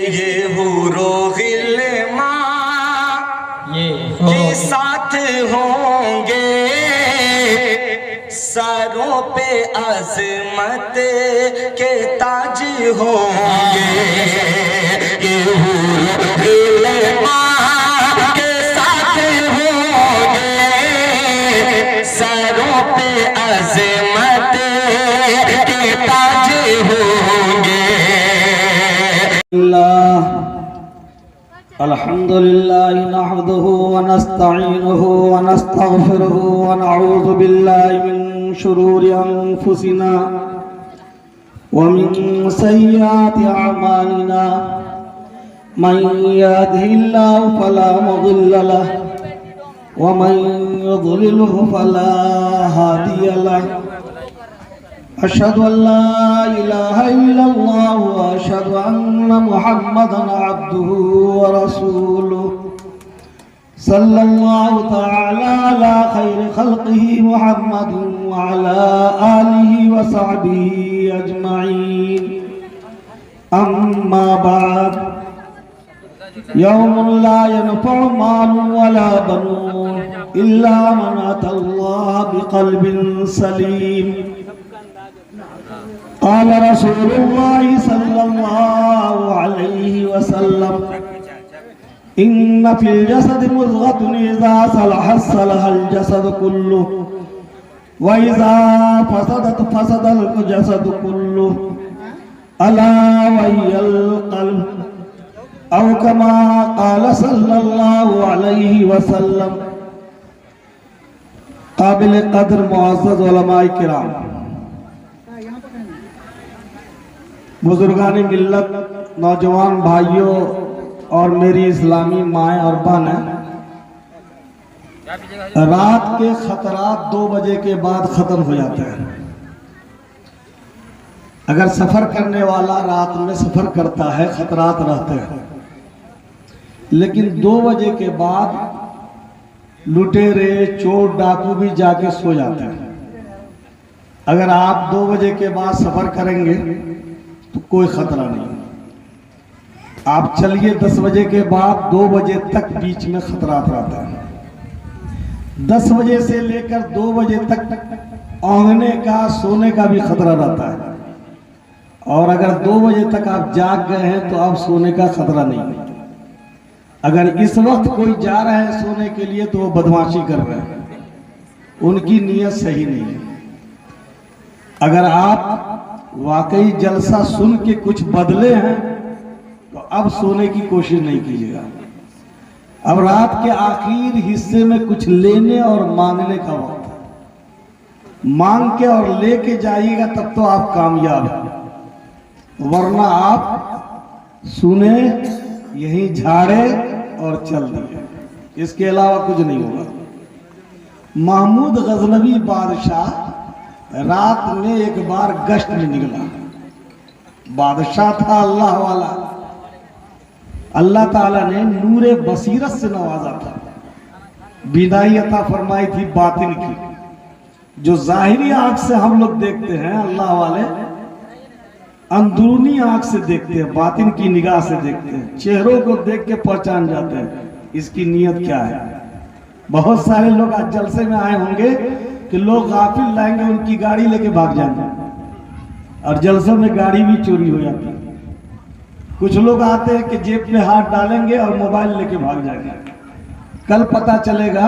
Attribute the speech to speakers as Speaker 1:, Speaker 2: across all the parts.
Speaker 1: یہ حورو غلمان کے ساتھ ہوں گے، سروں پہ عظمت کے تاج ہوں گے۔ یہ حورو غلمان کے ساتھ ہوں گے، سروں پہ عظمت کے تاج ہوں گے۔
Speaker 2: الحمد لله نحمده ونستعينه ونستغفره ونعوذ بالله من شرور أنفسنا ومن سيئات أعمالنا، من يهده الله فلا مضل له ومن يضلله فلا هادي له، أشهد أن لا إله إلا الله وأشهد أن محمدًا عبده ورسوله، صلى الله تعالى على خير خلقه محمد وعلى آله وصحبه أجمعين، أما بعد، يوم لا ينفع مال ولا بنون إلا من أتى الله بقلب سليم، قال رسول الله صلى الله عليه وسلم: إن في الجسد مضغة إذا صلحت صلح الجسد كله وإذا فسدت فسد الجسد كله، ألا وهي القلب، أو كما قال صلى الله عليه وسلم۔ قابل قدر معزز علماء کرام، بزرگان ملت، نوجوان بھائیوں اور میری اسلامی مائیں اور بہنیں، رات کے خطرات 2 بجے کے بعد ختم ہو جاتے ہیں۔ اگر سفر کرنے والا رات میں سفر کرتا ہے خطرات رہتے ہیں، لیکن 2 بجے کے بعد لٹیرے چور ڈاکو بھی جا کے سو جاتے ہیں۔ اگر آپ 2 بجے کے بعد سفر کریں گے تو کوئی خطرہ نہیں، آپ چلیے 10 بجے کے بعد 2 بجے تک بیچ میں خطرات رہتے ہیں۔ 10 بجے سے لے کر 2 بجے تک اونگنے کا، سونے کا بھی خطرہ رہتا ہے، اور اگر 2 بجے تک آپ جاگ گئے ہیں تو اب سونے کا خطرہ نہیں۔ اگر اس وقت کوئی جا رہا ہے سونے کے لیے تو وہ بدمعاشی کر رہے ہیں، ان کی نیت صحیح نہیں ہے۔ اگر آپ واقعی جلسہ سن کے کچھ بدلے ہیں تو اب سونے کی کوشش نہیں کیجیے گا۔ اب رات کے آخر حصے میں کچھ لینے اور مانگنے کا وقت ہے، مانگ کے اور لے کے جائیے گا تب تو آپ کامیاب ہیں، ورنہ آپ سنے یہیں جھاڑے اور چل دیے، اس کے علاوہ کچھ نہیں ہوگا۔ محمود غزنوی بادشاہ رات میں ایک بار گشت میں نکلا، بادشاہ تھا اللہ والا، اللہ تعالیٰ نے نور بصیرت سے نوازا تھا، بینائی عطا فرمائی تھی باطن کی۔ جو ظاہری آنکھ سے ہم لوگ دیکھتے ہیں اللہ والے اندرونی آنکھ سے دیکھتے ہیں، باطن کی نگاہ سے دیکھتے ہیں، چہروں کو دیکھ کے پہچان جاتے ہیں اس کی نیت کیا ہے۔ بہت سارے لوگ آج جلسے میں آئے ہوں گے کہ لوگ غافل لائیں گے، ان کی گاڑی لے کے بھاگ جائیں گے، اور جلسوں میں گاڑی بھی چوری ہو جاتی ہے۔ کچھ لوگ آتے ہیں کہ جیب میں ہاتھ ڈالیں گے اور موبائل لے کے بھاگ جائیں گے۔ کل پتہ چلے گا،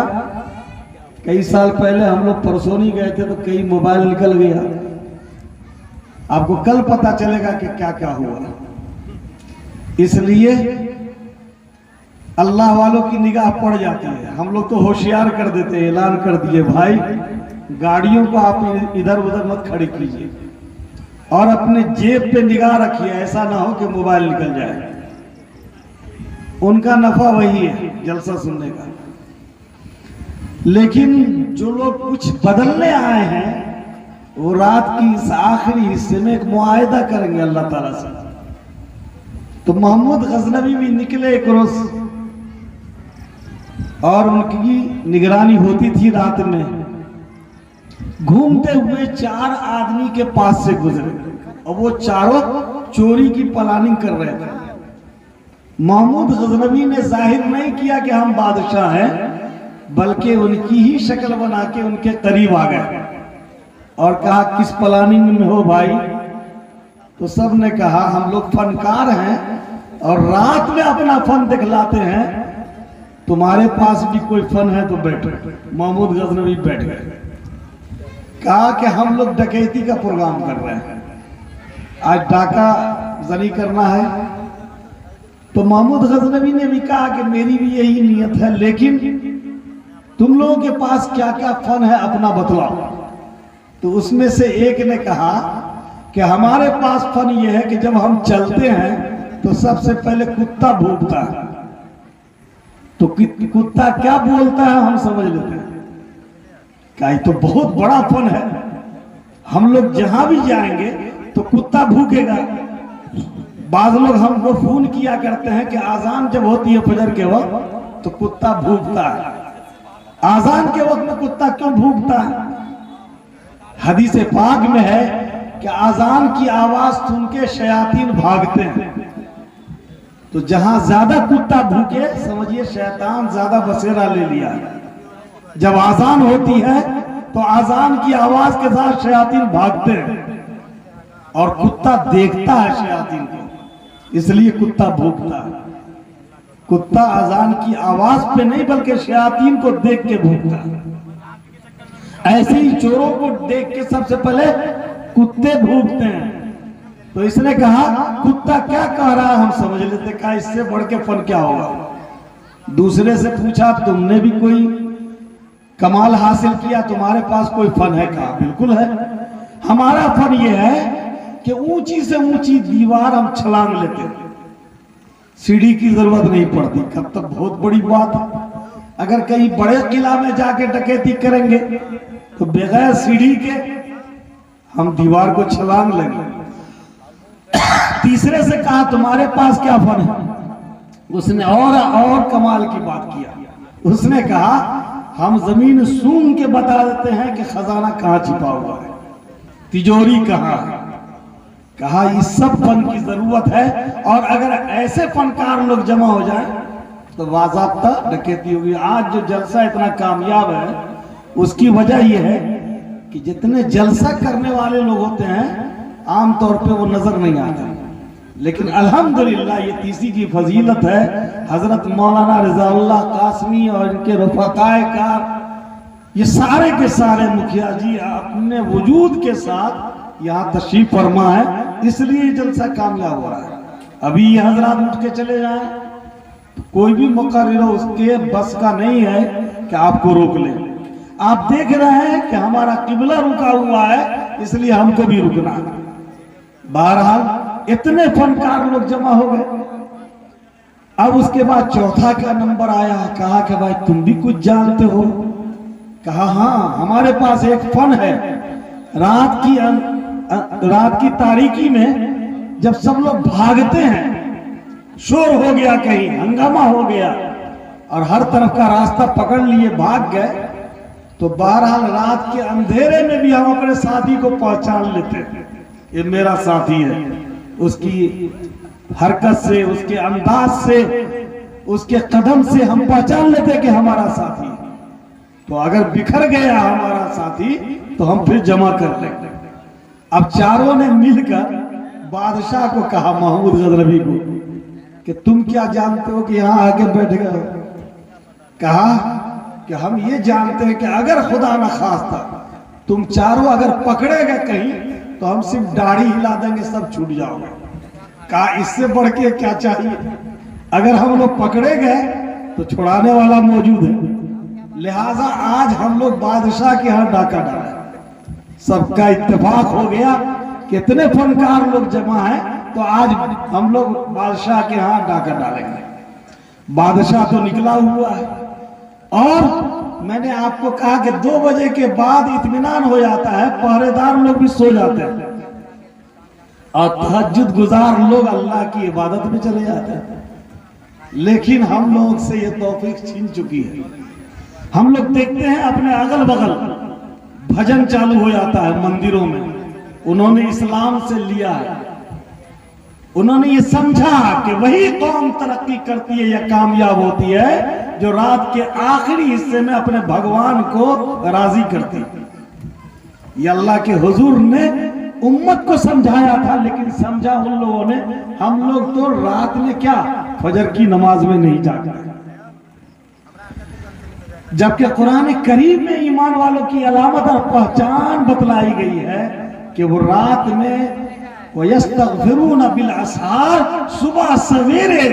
Speaker 2: کئی سال پہلے ہم لوگ پرسونی گئے تھے تو کئی موبائل نکل گیا، آپ کو کل پتہ چلے گا کہ کیا کیا ہوا۔ اس لیے اللہ والوں کی نگاہ پڑ جاتی ہے۔ ہم لوگ تو ہوشیار کر دیتے ہیں، اعلان کر دیے بھائی گاڑیوں کو آپ ادھر ادھر مت کھڑی کیجیے، اور اپنے جیب پہ نگاہ رکھیے، ایسا نہ ہو کہ موبائل نکل جائے۔ ان کا نفع وہی ہے جلسہ سننے کا، لیکن جو لوگ کچھ بدلنے آئے ہیں وہ رات کی اس آخری حصے میں ایک معاہدہ کریں گے اللہ تعالیٰ سے۔ تو محمود غزنوی بھی نکلے ایک روز، اور ان کی نگرانی ہوتی تھی رات میں، گھومتے ہوئے 4 آدمی کے پاس سے گزرے، اور وہ چاروں چوری کی پلاننگ کر رہے تھے۔ محمود غزنوی نے ظاہر نہیں کیا کہ ہم بادشاہ ہیں، بلکہ ان کی ہی شکل بنا کے ان کے قریب آ گئے اور کہا کس پلاننگ میں ہو بھائی؟ تو سب نے کہا ہم لوگ فنکار ہیں اور رات میں اپنا فن دکھلاتے ہیں، تمہارے پاس بھی کوئی فن ہے تو بیٹھو۔ محمود غزنوی بیٹھ گئے، کہا کہ ہم لوگ ڈکیتی کا پروگرام کر رہے ہیں، آج ڈاکہ زنی کرنا ہے۔ تو محمود غزنوی نے بھی کہا کہ میری بھی یہی نیت ہے، لیکن تم لوگوں کے پاس کیا کیا فن ہے اپنا بتلاؤ۔ تو اس میں سے ایک نے کہا کہ ہمارے پاس فن یہ ہے کہ جب ہم چلتے ہیں تو سب سے پہلے کتا بھونکتا ہے، تو کتا کیا بولتا ہے ہم سمجھ لیتے ہیں۔ کہا یہ تو بہت بڑا فن ہے، ہم لوگ جہاں بھی جائیں گے تو کتا بھونکے گا۔ بعض لوگ ہم کو فون کیا کرتے ہیں کہ آذان جب ہوتی ہے فجر کے وقت تو کتا بھونکتا ہے، آذان کے وقت میں کتا کیوں بھونکتا ہے؟ حدیث پاک میں ہے کہ آذان کی آواز سن کے شیاطین بھاگتے ہیں، تو جہاں زیادہ کتا بھوکے سمجھیے شیطان زیادہ بسیرا لے لیا ہے۔ جب آذان ہوتی ہے تو آذان کی آواز کے ساتھ شیاطین بھاگتے ہیں اور کتا دیکھتا ہے شیاطین کو، اس لیے کتا بھوکتا ہے۔ کتا آذان کی آواز پہ نہیں بلکہ شیاطین کو دیکھ کے بھوکتا ہے۔ ایسے ہی چوروں کو دیکھ کے سب سے پہلے کتے بھوکتے ہیں۔ تو اس نے کہا کتا کیا کہہ رہا ہے ہم سمجھ لیتے، کہا اس سے بڑھ کے فن کیا ہوگا۔ دوسرے سے پوچھا تم نے بھی کوئی کمال حاصل کیا، تمہارے پاس کوئی فن ہے؟ کہا بالکل ہے، ہمارا فن یہ ہے کہ اونچی سے اونچی دیوار ہم چھلانگ لیتے ہیں، سیڑھی کی ضرورت نہیں پڑتی۔ کب تک بہت بڑی بات ہے، اگر کہیں بڑے قلعہ میں جا کے ڈکیتی کریں گے تو بغیر سیڑھی کے ہم دیوار کو چھلانگ لیں گے۔ تیسرے سے کہا تمہارے پاس کیا فن ہے؟ اس نے اور کمال کی بات کیا، اس نے کہا ہم زمین سونگ کے بتا دیتے ہیں کہ خزانہ کہاں چھپا ہوا ہے، تجوری کہاں ہے۔ کہا اس سب فن کی ضرورت ہے، اور اگر ایسے فنکار لوگ جمع ہو جائیں تو باضابطہ ڈکیتی ہوگی۔ آج جو جلسہ اتنا کامیاب ہے اس کی وجہ یہ ہے کہ جتنے جلسہ کرنے والے لوگ ہوتے ہیں عام طور پہ وہ نظر نہیں آتے، لیکن الحمدللہ یہ تیسری کی فضیلت ہے۔ حضرت مولانا رضا اللہ قاسمی اور ان کے رفقائے کار یہ سارے کے سارے مکھیا جی اپنے وجود کے ساتھ یہاں تشریف فرما ہے، اس لیے یہ جلسہ کامیاب ہو رہا ہے۔ ابھی یہ حضرات اٹھ کے چلے جائیں، کوئی بھی مقرر اس کے بس کا نہیں ہے کہ آپ کو روک لیں۔ آپ دیکھ رہے ہیں کہ ہمارا قبلہ رکا ہوا ہے، اس لیے ہم کو بھی رکنا ہے۔ بہرحال اتنے فنکار لوگ جمع ہو گئے۔ اب اس کے بعد چوتھا کا نمبر آیا، کہا کہ بھائی تم بھی کچھ جانتے ہو؟ کہا ہاں ہمارے پاس ایک فن ہے، رات کی تاریکی میں جب سب لوگ بھاگتے ہیں، شور ہو گیا، کہیں ہنگامہ ہو گیا اور ہر طرف کا راستہ پکڑ لیے بھاگ گئے، تو بہرحال رات کے اندھیرے میں بھی ہم اپنے ساتھی کو پہچان لیتے ہیں، یہ میرا ساتھی ہے۔ اس کی حرکت سے، اس کے انداز سے، اس کے قدم سے ہم پہچان لیتے کہ ہمارا ساتھی ہے۔ تو اگر بکھر گیا ہمارا ساتھی تو ہم پھر جمع کر لیں گے۔ اب چاروں نے مل کر بادشاہ کو کہا، محمود غزنوی کو، کہ تم کیا جانتے ہو کہ یہاں آ کے بیٹھ گئے ہو؟ کہا کہ ہم یہ جانتے ہیں کہ اگر خدا نخواستہ تم چاروں اگر پکڑے گئے کہیں تو ہم صرف داڑھی ہلا دیں گے، سب چھوٹ جاؤ گے۔ کہا اس سے بڑھ کے کیا چاہیے، اگر ہم لوگ پکڑے گئے تو چھڑانے والا موجود ہے، لہٰذا آج ہم لوگ بادشاہ کے ہاں ڈاکہ ڈالیں۔ سب کا اتفاق ہو گیا کہ اتنے فنکار لوگ جمع ہیں تو آج ہم لوگ بادشاہ کے ہاں ڈاکہ ڈالیں گے۔ بادشاہ تو نکلا ہوا ہے، اور میں نے آپ کو کہا کہ 2 بجے کے بعد اطمینان ہو جاتا ہے، پہرے دار لوگ بھی سو جاتے ہیں اور تہجد گزار لوگ اللہ کی عبادت میں چلے جاتے ہیں۔ لیکن ہم لوگ سے یہ توفیق چھین چکی ہے۔ ہم لوگ دیکھتے ہیں اپنے اگل بغل بھجن چالو ہو جاتا ہے مندروں میں، انہوں نے اسلام سے لیا ہے، انہوں نے یہ سمجھا کہ وہی قوم ترقی کرتی ہے یا کامیاب ہوتی ہے جو رات کے آخری حصے میں اپنے بھگوان کو راضی کرتی ہے۔ یہ اللہ کے حضور نے امت کو سمجھایا تھا، لیکن سمجھا ان لوگوں نے، ہم لوگ تو رات میں کیا فجر کی نماز میں نہیں جاگتے، جبکہ قرآن کریم میں ایمان والوں کی علامت اور پہچان بتلائی گئی ہے کہ وہ رات میں وَيَسْتَغْفِرُونَ بِالْأَسْحَارِ، صبح سویرے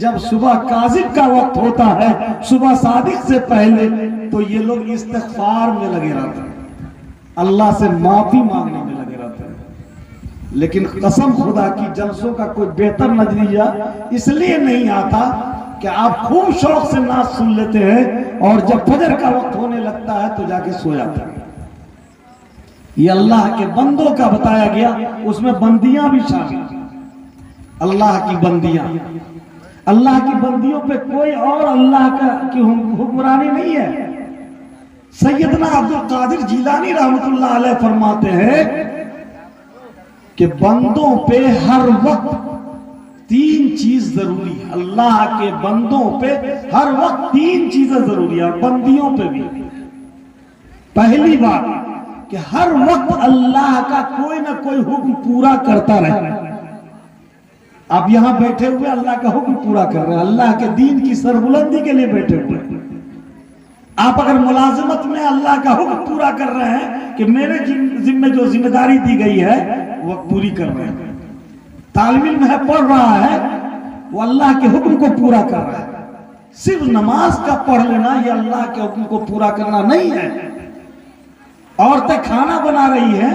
Speaker 2: جب صبح کاذب کا وقت ہوتا ہے، صبح صادق سے پہلے، تو یہ لوگ استغفار میں لگے رہتے ہیں، اللہ سے معافی مانگنے میں لگے رہتے ہیں۔ لیکن قسم خدا کی جلسوں کا کوئی بہتر نتیجہ اس لیے نہیں آتا کہ آپ خوب شوق سے نعت سن لیتے ہیں اور جب فجر کا وقت ہونے لگتا ہے تو جا کے سو جاتے ہیں۔ یہ اللہ کے بندوں کا بتایا گیا، اس میں بندیاں بھی شامل ہیں، اللہ کی بندیاں۔ اللہ کی بندیوں پہ کوئی اور اللہ کی حکمرانی نہیں ہے۔ سیدنا عبد القادر جیلانی رحمت اللہ علیہ فرماتے ہیں کہ بندوں پہ ہر وقت تین چیز ضروری ہے، اللہ کے بندوں پہ ہر وقت تین چیزیں ضروری ہیں، اور بندیوں پہ بھی۔ پہلی بات کہ ہر وقت اللہ کا کوئی نہ کوئی حکم پورا کرتا رہے۔ آپ یہاں بیٹھے ہوئے اللہ کا حکم پورا کر رہے ہیں، اللہ کے دین کی سربلندی کے لیے بیٹھے ہوئے ہیں۔ آپ اگر ملازمت میں اللہ کا حکم پورا کر رہے ہیں کہ میرے ذمہ جو ذمہ داری دی گئی ہے وہ پوری کر رہے ہیں، طالب علم ہے پڑھ رہا ہے وہ اللہ کے حکم کو پورا کر رہا ہے۔ صرف نماز کا پڑھ لینا یہ اللہ کے حکم کو پورا کرنا نہیں ہے۔ عورتیں کھانا بنا رہی ہیں،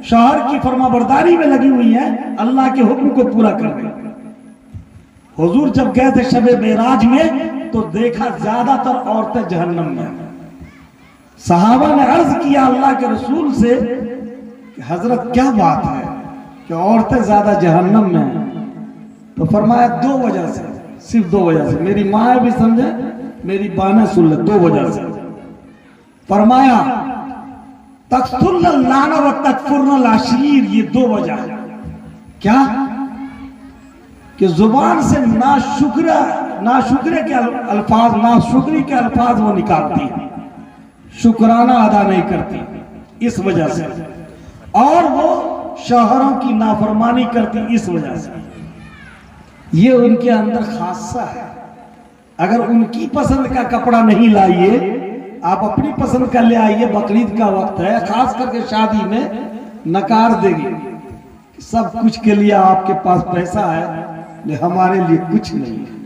Speaker 2: شوہر کی فرما برداری میں لگی ہوئی ہیں، اللہ کے حکم کو پورا کر رہی ہیں۔ حضور جب گئے تھے شب معراج میں تو دیکھا زیادہ تر عورتیں جہنم میں۔ صحابہ نے عرض کیا اللہ کے رسول سے کہ حضرت کیا بات ہے کہ عورتیں زیادہ جہنم میں ہیں؟ تو فرمایا دو وجہ سے، صرف دو وجہ سے، میری ماں بھی سمجھے، میری بانیں سن لے، دو وجہ سے۔ فرمایا تکفرن اللعن و تکفرن العشیر، یہ دو وجہ ہے۔ کیا؟ کہ زبان سے ناشکرے کے الفاظ، ناشکری کے الفاظ وہ نکالتی ہے، شکرانہ ادا نہیں کرتی، اس وجہ سے، اور وہ شوہروں کی نافرمانی کرتی اس وجہ سے۔ یہ ان کے اندر خاصہ ہے۔ اگر ان کی پسند کا کپڑا نہیں لائیے، آپ اپنی پسند کا لے آئیے، بقرعید کا وقت ہے، خاص کر کے شادی میں نکار دے گی، سب کچھ کے لیے آپ کے پاس پیسہ ہے لیکن ہمارے لیے کچھ نہیں ہے۔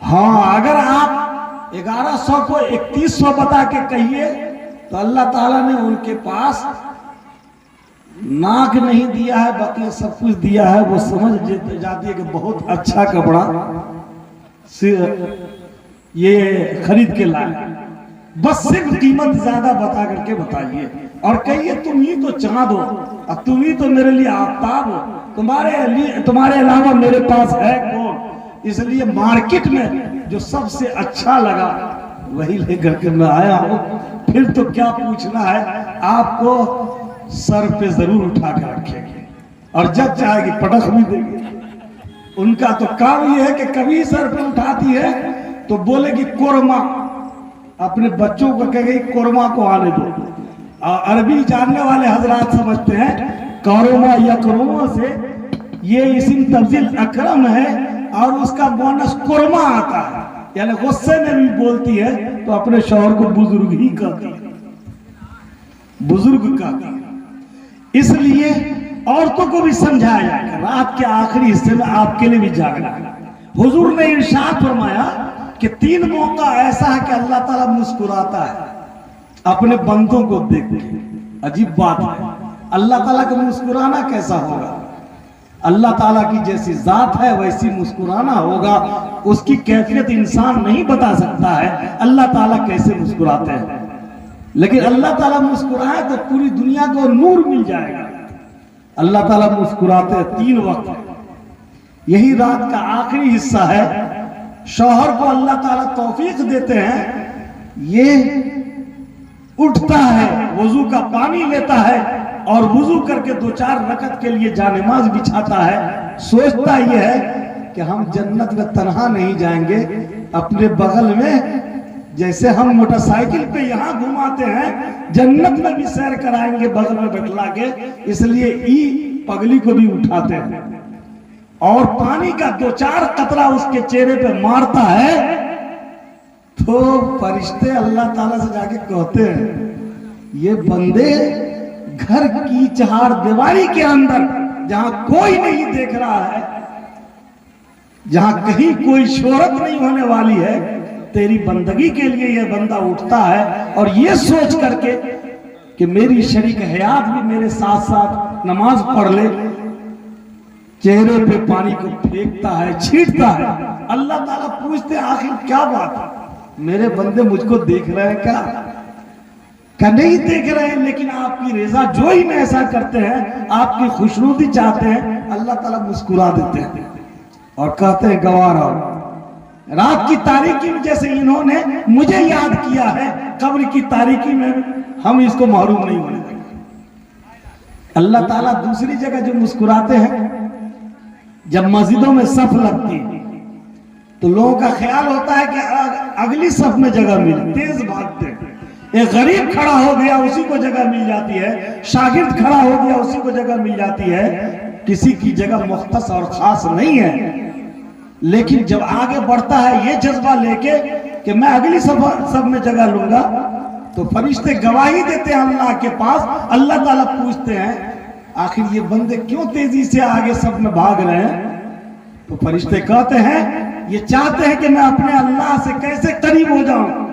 Speaker 2: ہاں اگر آپ 1100 کو 3100 بتا کے کہیے تو اللہ تعالیٰ نے ان کے پاس ناک نہیں دیا ہے، باقی سب کچھ دیا ہے، وہ سمجھ جاتی ہے کہ بہت اچھا کپڑا یہ خرید کے لائے، بس صرف قیمت زیادہ بتا کر کے بتائیے اور کہیے تم ہی تو چاند ہو، اب تم ہی تو میرے لیے آفتاب ہو، تمہارے علاوہ میرے پاس ہے کون؟ اس لیے مارکیٹ میں جو سب سے اچھا لگا وہی لے کر کے میں آیا ہوں، پھر تو کیا پوچھنا ہے، آپ کو سر پہ ضرور اٹھا کے رکھے گی اور جب چاہے گی پٹخ بھی دے گی۔ ان کا تو کام یہ ہے کہ کبھی سر پہ اٹھاتی ہے تو بولے گی قورمہ، اپنے بچوں کو کہے گی قورمہ کو آنے دو۔ عربی جاننے والے حضرات سمجھتے ہیں قورمہ یا قورمہ سے یہ اسم تفضیل اکرم ہے اور اس کا مؤنث قورمہ آتا ہے، یعنی غصے میں بھی بولتی ہے تو اپنے شوہر کو بزرگ ہی کہتی ہے، بزرگ کہتی ہے۔ اس لیے عورتوں کو بھی سمجھایا جائے کہ رات کے آخری حصے میں آپ کے لیے بھی جاگنا ہے۔ حضور نے ارشاد فرمایا کہ 3 موقع ایسا ہے کہ اللہ تعالیٰ مسکراتا ہے اپنے بندوں کو دیکھ کے۔ عجیب بات ہے، اللہ تعالیٰ کا مسکرانا کیسا ہوگا؟ اللہ تعالیٰ کی جیسی ذات ہے ویسی مسکرانا ہوگا، اس کی کیفیت انسان نہیں بتا سکتا ہے اللہ تعالیٰ کیسے مسکراتے ہیں، لیکن اللہ تعالیٰ مسکرائے تو پوری دنیا کو نور مل جائے گا۔ اللہ تعالیٰ مسکراتے ہیں 3 وقت، یہی رات کا آخری حصہ ہے۔ شوہر کو اللہ تعالیٰ توفیق دیتے ہیں، یہ اٹھتا ہے، وضو کا پانی لیتا ہے اور وضو کر کے 2-4 رکعت کے لیے جانماز بچھاتا ہے، سوچتا یہ ہے کہ ہم جنت میں تنہا نہیں جائیں گے، اپنے بغل میں جیسے ہم موٹر سائیکل پہ یہاں گھماتے ہیں، جنت میں بھی سیر کرائیں گے بغل میں بٹھلا کے، اس لیے پگلی کو بھی اٹھاتے ہیں اور پانی کا 2-4 قطرہ اس کے چہرے پہ مارتا ہے تو فرشتے اللہ تعالیٰ سے جا کے کہتے ہیں یہ بندے گھر کی 4 دیواری کے اندر جہاں کوئی نہیں دیکھ رہا ہے، جہاں کہیں کوئی شہرت نہیں ہونے والی ہے، تیری بندگی کے لیے یہ بندہ اٹھتا ہے اور یہ سوچ کر کے کہ میری شریک حیات بھی میرے ساتھ ساتھ نماز پڑھ لے، چہرے پہ پانی کو پھینکتا ہے، چھیٹتا ہے۔ اللہ تعالیٰ پوچھتے ہیں آخر کیا بات ہے، میرے بندے مجھ کو دیکھ رہے ہیں کیا؟ کہ نہیں دیکھ رہے ہیں، لیکن آپ کی رضا جوئی میں ایسا کرتے ہیں، آپ کی خوشنودی چاہتے ہیں، اللہ تعالیٰ مسکرا دیتے ہیں اور کہتے ہیں گوار آؤ۔ رات کی تاریکی میں جیسے انہوں نے مجھے یاد کیا ہے، قبر کی تاریکی میں ہم اس کو محروم نہیں ہونے دیں گے۔ اللہ تعالیٰ دوسری جگہ جو مسکراتے ہیں، جب مسجدوں میں صف لگتی ہے تو لوگوں کا خیال ہوتا ہے کہ اگلی صف میں جگہ مل، تیز بھاگتے ہیں۔ ایک غریب کھڑا ہو گیا اسی کو جگہ مل جاتی ہے، شاگرد کھڑا ہو گیا اسی کو جگہ مل جاتی ہے، کسی کی جگہ مختص اور خاص نہیں ہے۔ لیکن جب آگے بڑھتا ہے یہ جذبہ لے کے کہ میں اگلی صف میں جگہ لوں گا تو فرشتے گواہی دیتے ہیں اللہ کے پاس، اللہ تعالیٰ پوچھتے ہیں آخر یہ بندے کیوں تیزی سے آگے صف میں بھاگ رہے ہیں؟ تو فرشتے کہتے ہیں یہ چاہتے ہیں کہ میں اپنے اللہ سے کیسے قریب ہو جاؤں،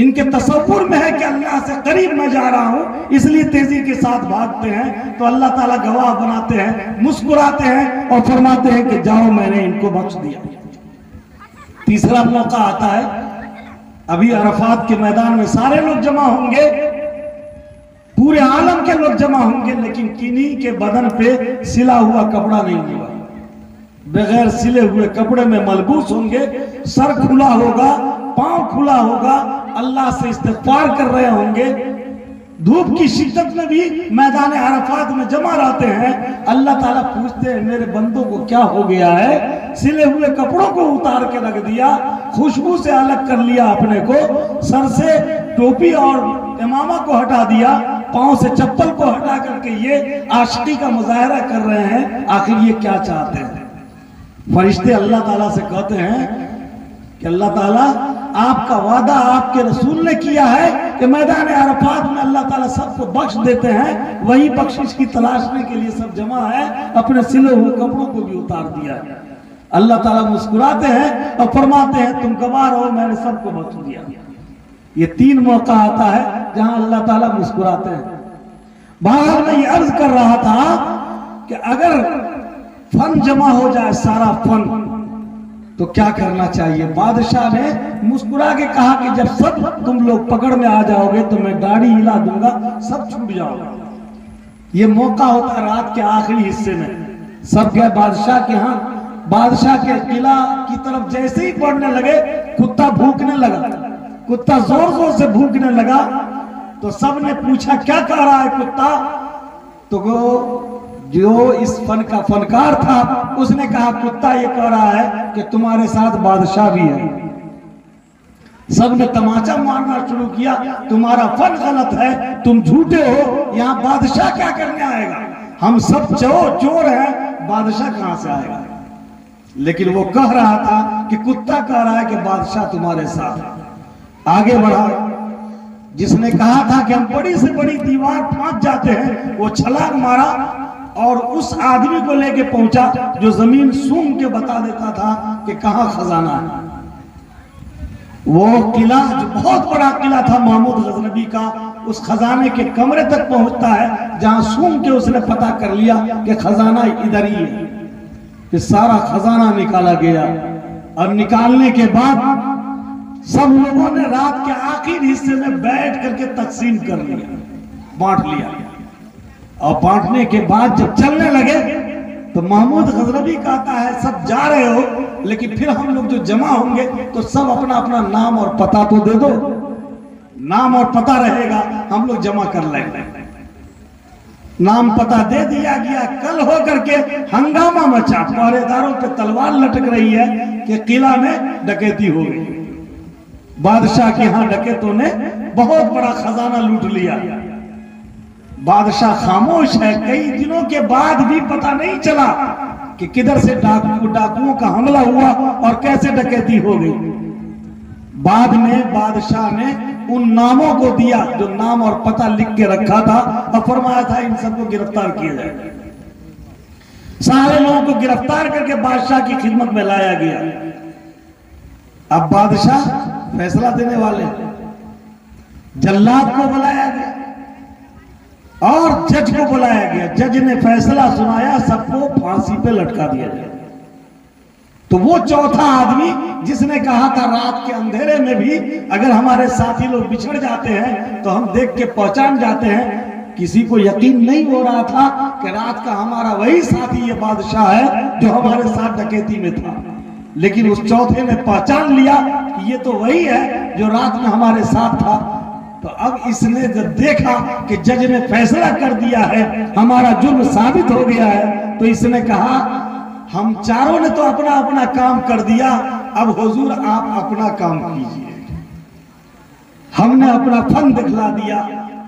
Speaker 2: ان کے تصور میں ہے کہ اللہ سے قریب میں جا رہا ہوں، اس لیے تیزی کے ساتھ بھاگتے ہیں۔ تو اللہ تعالیٰ گواہ بناتے ہیں، مسکراتے ہیں اور فرماتے ہیں کہ جاؤ میں نے ان کو بخش دیا۔ تیسرا موقع آتا ہے، ابھی عرفات کے میدان میں سارے لوگ جمع ہوں گے، پورے عالم کے لوگ جمع ہوں گے، لیکن کنی کے بدن پہ سلا ہوا کپڑا نہیں ہوگا، بغیر سلے ہوئے کپڑے میں ملبوس ہوں گے، سر کھلا ہوگا، پاؤں کھلا ہوگا، اللہ سے استغفار کر رہے ہوں گے، دھوپ کی شدت میں بھی میدان عرفات میں جمع رہتے ہیں۔ اللہ تعالیٰ پوچھتے ہیں میرے بندوں کو کیا ہو گیا ہے، سلے ہوئے کپڑوں کو اتار کے رکھ دیا، خوشبو سے الگ کر لیا اپنے کو، سر سے ٹوپی اور امامہ کو ہٹا دیا، پاؤں سے چپل کو ہٹا کر کے یہ عاشقی کا مظاہرہ کر رہے ہیں، آخر یہ کیا چاہتے ہیں؟ فرشتے اللہ تعالیٰ سے کہتے ہیں کہ اللہ تعالیٰ آپ کا وعدہ آپ کے رسول نے کیا ہے کہ میدان عرفات میں اللہ تعالیٰ سب کو بخش دیتے ہیں، وہی بخشش کی تلاشنے کے لیے سب جمع ہے، اپنے سلے ہوئے کپڑوں کو بھی اتار دیا ہے۔ اللہ تعالیٰ مسکراتے ہیں اور فرماتے ہیں تم گواہ رہو میں نے سب کو بخش دیا۔ یہ 3 موقع آتا ہے جہاں اللہ تعالیٰ مسکراتے ہیں۔ باہر میں یہ عرض کر رہا تھا کہ اگر فن جمع ہو جائے سارا فن تو کیا کرنا چاہیے؟ بادشاہ نے مسکرا کے کہا کہ جب سب تم لوگ پکڑ میں آ جاؤ گے تو میں داڑھی ہلا دوں گا، سب چھوٹ جاؤ گا۔ یہ موقع ہوتا ہے رات کے آخری حصے میں، سب گئے بادشاہ کے ہاں، بادشاہ کے قلعہ کی طرف جیسے ہی بڑھنے لگے کتا بھوکنے لگا، کتا زور زور سے بھوکنے لگا تو سب نے پوچھا کیا کہہ رہا ہے کتا؟ تو جو اس فن کا فنکار تھا اس نے کہا کتا یہ کہہ رہا ہے کہ تمہارے ساتھ بادشاہ بھی ہے۔ سب نے تماچا مارنا شروع کیا، تمہارا فن غلط ہے، تم جھوٹے ہو، یہاں بادشاہ کیا کرنے آئے گا، ہم سب چور ہیں، بادشاہ کہاں سے آئے گا؟ لیکن وہ کہہ رہا تھا کہ کتا کہہ رہا ہے کہ بادشاہ تمہارے ساتھ ہے۔ آگے بڑھا، جس نے کہا تھا کہ ہم بڑی سے بڑی دیوار پھانک جاتے ہیں وہ چھلانگ مارا اور اس آدمی کو لے کے پہنچا جو زمین سونگ کے بتا دیتا تھا کہ کہاں خزانہ ہے۔ وہ قلعہ جو بہت بڑا قلعہ تھا محمود غزنوی کا، اس خزانے کے کمرے تک پہنچتا ہے جہاں سونگ کے اس نے پتہ کر لیا کہ خزانہ ادھر ہی ہے۔ کہ سارا خزانہ نکالا گیا اور نکالنے کے بعد سب لوگوں نے رات کے آخر حصے میں بیٹھ کر کے تقسیم کر لیا، بانٹ لیا، اور بانٹنے کے بعد جب چلنے لگے تو محمود غزنوی کہتا ہے سب جا رہے ہو لیکن پھر ہم لوگ جو جمع ہوں گے تو سب اپنا اپنا نام اور پتہ تو دے دو، نام اور پتہ رہے گا، ہم لوگ جمع کر لیں گے۔ नाम पता दे दिया गया। कल हो करके हंगामा मचा, पहरेदारों पे तलवार लटक रही है कि किला में डकैती हो गई। बादशाह के यहाँ डकैतों ने बहुत बड़ा खजाना लूट लिया। बादशाह खामोश है। कई दिनों के बाद भी पता नहीं चला कि किधर से डाकुओं का हमला हुआ और कैसे डकैती हो गई। बाद में बादशाह ने उन नामों को दिया जो नाम और पता लिख के रखा था और फरमाया था इन सबको गिरफ्तार किया जाए। सारे लोगों को गिरफ्तार करके बादशाह की खिदमत में लाया गया। अब बादशाह फैसला देने वाले, जल्लाद को बुलाया गया और जज को बुलाया गया। जज ने फैसला सुनाया, सबको फांसी पे लटका दिया जाए। तो वो चौथा आदमी जिसने कहा था रात के अंधेरे में भी अगर हमारे साथी लोग बिछड़ जाते हैं तो हम देख के पहचान जाते हैं, किसी को यकीन नहीं हो रहा था कि रात का हमारा वही साथी ये बादशाह है जो हमारे साथ डकैती में था। लेकिन उस चौथे ने पहचान लिया कि ये तो वही है जो रात में हमारे साथ था। तो अब इसने जब देखा कि जज ने फैसला कर दिया है, हमारा जुर्म साबित हो गया है, तो इसने कहा हम चारों ने तो अपना अपना काम कर दिया, अब हुजूर आप अपना काम कीजिए। हमने अपना फन दिखला दिया।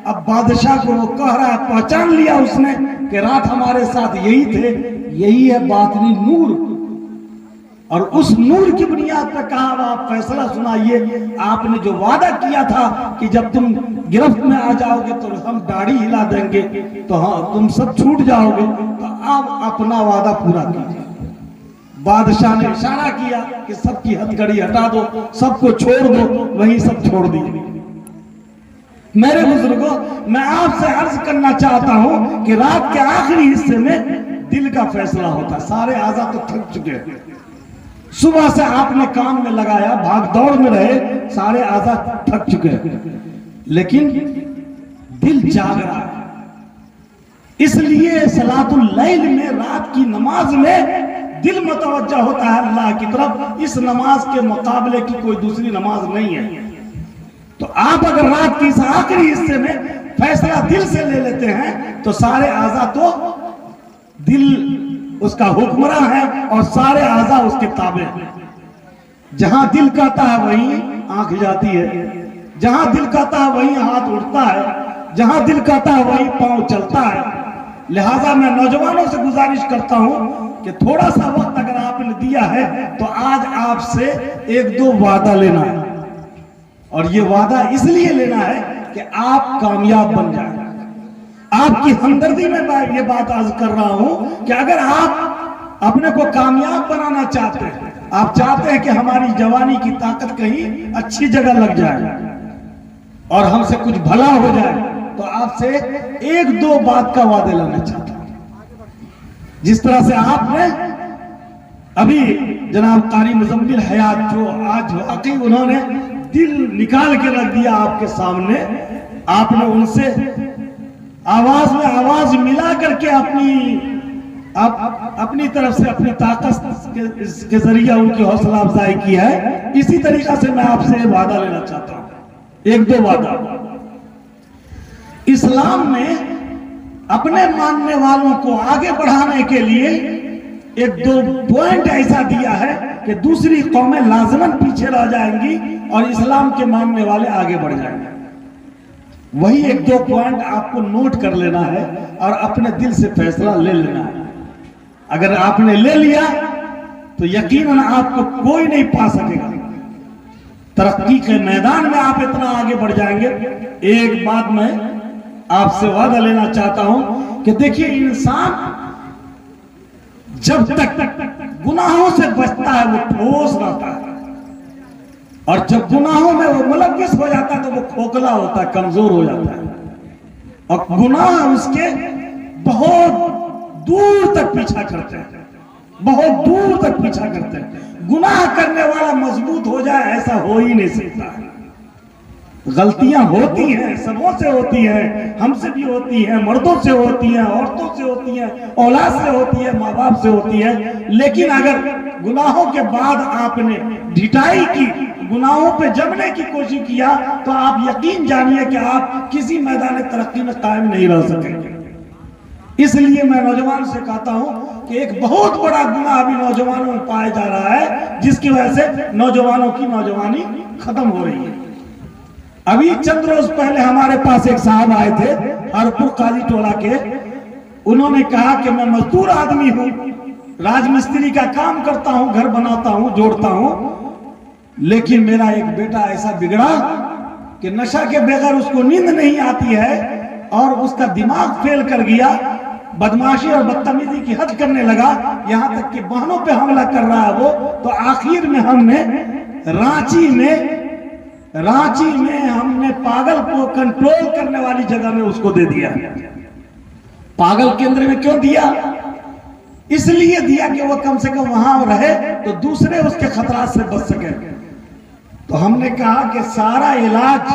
Speaker 2: अब बादशाह को वो कह रहा है, पहचान लिया उसने कि रात हमारे साथ यही थे, यही है बातनी नूर। और उस नूर की बुनियाद पर कहा अब आप फैसला सुनाइए। आपने जो वादा किया था कि जब तुम गिरफ्त में आ जाओगे तो हम दाढ़ी हिला देंगे, तो हाँ तुम सब छूट जाओगे, तो आप अपना वादा पूरा कीजिए। बादशाह ने इशारा किया कि सबकी हथकड़ी हटा दो, सबको छोड़ दो, वहीं सब छोड़ दिए। मेरे बुजुर्गों, मैं आपसे अर्ज करना चाहता हूं कि रात के आखिरी हिस्से में दिल का फैसला होता। सारे आज़ा तो थक चुके हैं, सुबह से आपने काम में लगाया, भाग दौड़ में रहे, सारे आज़ा थक चुके हैं, लेकिन दिल जाग रहा है। इसलिए सलातुल लैल में, रात की नमाज में दिल मुतवज्जा होता है अल्लाह की तरफ। इस नमाज के मुकाबले की कोई दूसरी नमाज नहीं है। तो आप अगर रात की इस आखिरी हिस्से में फैसला दिल से ले लेते हैं तो सारे आज़ा तो दिल उसका हुक्मरान है और सारे आज़ा उसके ताबे हैं। जहां दिल कहता है वहीं आंख जाती है, जहां दिल कहता है वहीं हाथ उठता है, जहां दिल कहता है वहीं पांव चलता है। लिहाजा मैं नौजवानों से गुजारिश करता हूं कि थोड़ा सा वक्त अगर आपने दिया है तो आज आपसे एक दो वादा लेना है। और ये वादा इसलिए लेना है कि आप कामयाब बन जाए। आपकी हमदर्दी में मैं ये बात आज कर रहा हूं कि अगर आप अपने को कामयाब बनाना चाहते हैं, आप चाहते हैं कि हमारी जवानी की ताकत कहीं अच्छी जगह लग जाए और हमसे कुछ भला हो जाए, तो आपसे एक दो बात का वादे लेना चाहता हूं। जिस तरह से आपने अभी जनाब कारी मुजम्मिल हयात जो आज वाकई उन्होंने दिल निकाल के रख दिया आपके सामने, आपने उनसे आवाज में आवाज मिला करके अपनी तरफ से अपनी ताकत के जरिए उनकी हौसला अफजाई की है। इसी तरीका से मैं आपसे वादा लेना चाहता हूं, एक दो वादा। इस्लाम में अपने मानने वालों को आगे बढ़ाने के लिए एक दो पॉइंट ऐसा दिया है कि दूसरी कौमें लाजमन पीछे रह जाएंगी और इस्लाम के मानने वाले आगे बढ़ जाएंगे। वही एक दो पॉइंट आपको नोट कर लेना है और अपने दिल से फैसला ले लेना है। अगर आपने ले लिया तो यकीनन आपको कोई नहीं पा सकेगा। तरक्की के मैदान में आप इतना आगे बढ़ जाएंगे। एक बात मैं आपसे वादा लेना चाहता हूं कि देखिए, इंसान जब तक गुनाहों से बचता है वो ठोस रहता है, और जब गुनाहों में वो मुलव्विस हो जाता है तो वो खोखला होता है, कमजोर हो जाता है, और गुनाह उसके बहुत दूर तक पीछा करते हैं, बहुत दूर तक पीछा करते हैं। गुनाह करने वाला मजबूत हो जाए ऐसा हो ही नहीं सकता है। गलतियां होती हैं, सबों से होती हैं, हमसे भी होती हैं, मर्दों से होती हैं, औरतों से होती हैं, औलाद से होती है, माँ बाप से होती है। लेकिन अगर गुनाहों के बाद आपने ढिठाई की, गुनाहों पे जमने की कोशिश किया, तो आप यकीन जानिए कि आप किसी मैदान तरक्की में कायम नहीं रह सकेंगे। اس لیے میں نوجوان سے کہتا ہوں کہ ایک بہت بڑا گناہ ابھی نوجوانوں میں پایا جا رہا ہے، جس کی وجہ سے نوجوانوں کی نوجوانی ختم ہو رہی ہے۔ ابھی چند روز پہلے ہمارے پاس ایک صاحب آئے تھے ہرپور قاضی ٹولہ کے، انہوں نے کہا کہ میں مزدور آدمی ہوں، راج مستری کا کام کرتا ہوں، گھر بناتا ہوں، جوڑتا ہوں، لیکن میرا ایک بیٹا ایسا بگڑا کہ نشہ کے بغیر اس کو نیند نہیں آتی ہے اور اس کا دماغ فیل کر گیا، بدمعاشی اور بدتمیزی کی حد کرنے لگا، یہاں تک کہ بہنوں پہ حملہ کر رہا ہے وہ۔ تو آخر میں ہم نے رانچی میں ہم نے پاگل کو کنٹرول کرنے والی جگہ میں اس کو دے دیا۔ پاگل کیندر میں کیوں دیا؟ اس لیے دیا کہ وہ کم سے کم وہاں رہے تو دوسرے اس کے خطرات سے بچ سکے۔ تو ہم نے کہا کہ سارا علاج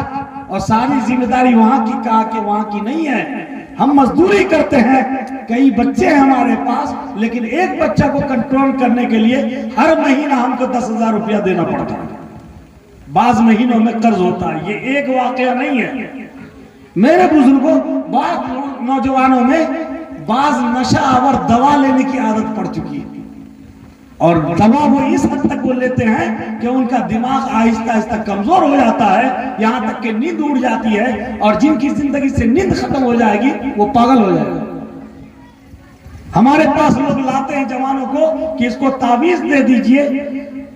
Speaker 2: اور ساری ذمہ داری وہاں کی، کہا کہ وہاں کی نہیں ہے، ہم مزدوری کرتے ہیں، کئی بچے ہیں ہمارے پاس، لیکن ایک بچہ کو کنٹرول کرنے کے لیے ہر مہینہ ہم کو 10,000 روپیہ دینا پڑتا ہے، بعض مہینوں میں قرض ہوتا ہے۔ یہ ایک واقعہ نہیں ہے میرے بزرگوں، بعض نوجوانوں میں بعض نشہ آور دوا لینے کی عادت پڑ چکی ہے، اور دوا وہ اس حد تک وہ لیتے ہیں کہ ان کا دماغ آہستہ آہستہ کمزور ہو جاتا ہے، یہاں تک کہ نیند اڑ جاتی ہے، اور جن کی زندگی سے نیند ختم ہو جائے گی وہ پاگل ہو جائے گا۔ ہمارے پاس لوگ لاتے ہیں جوانوں کو کہ اس کو تعویذ دے دیجئے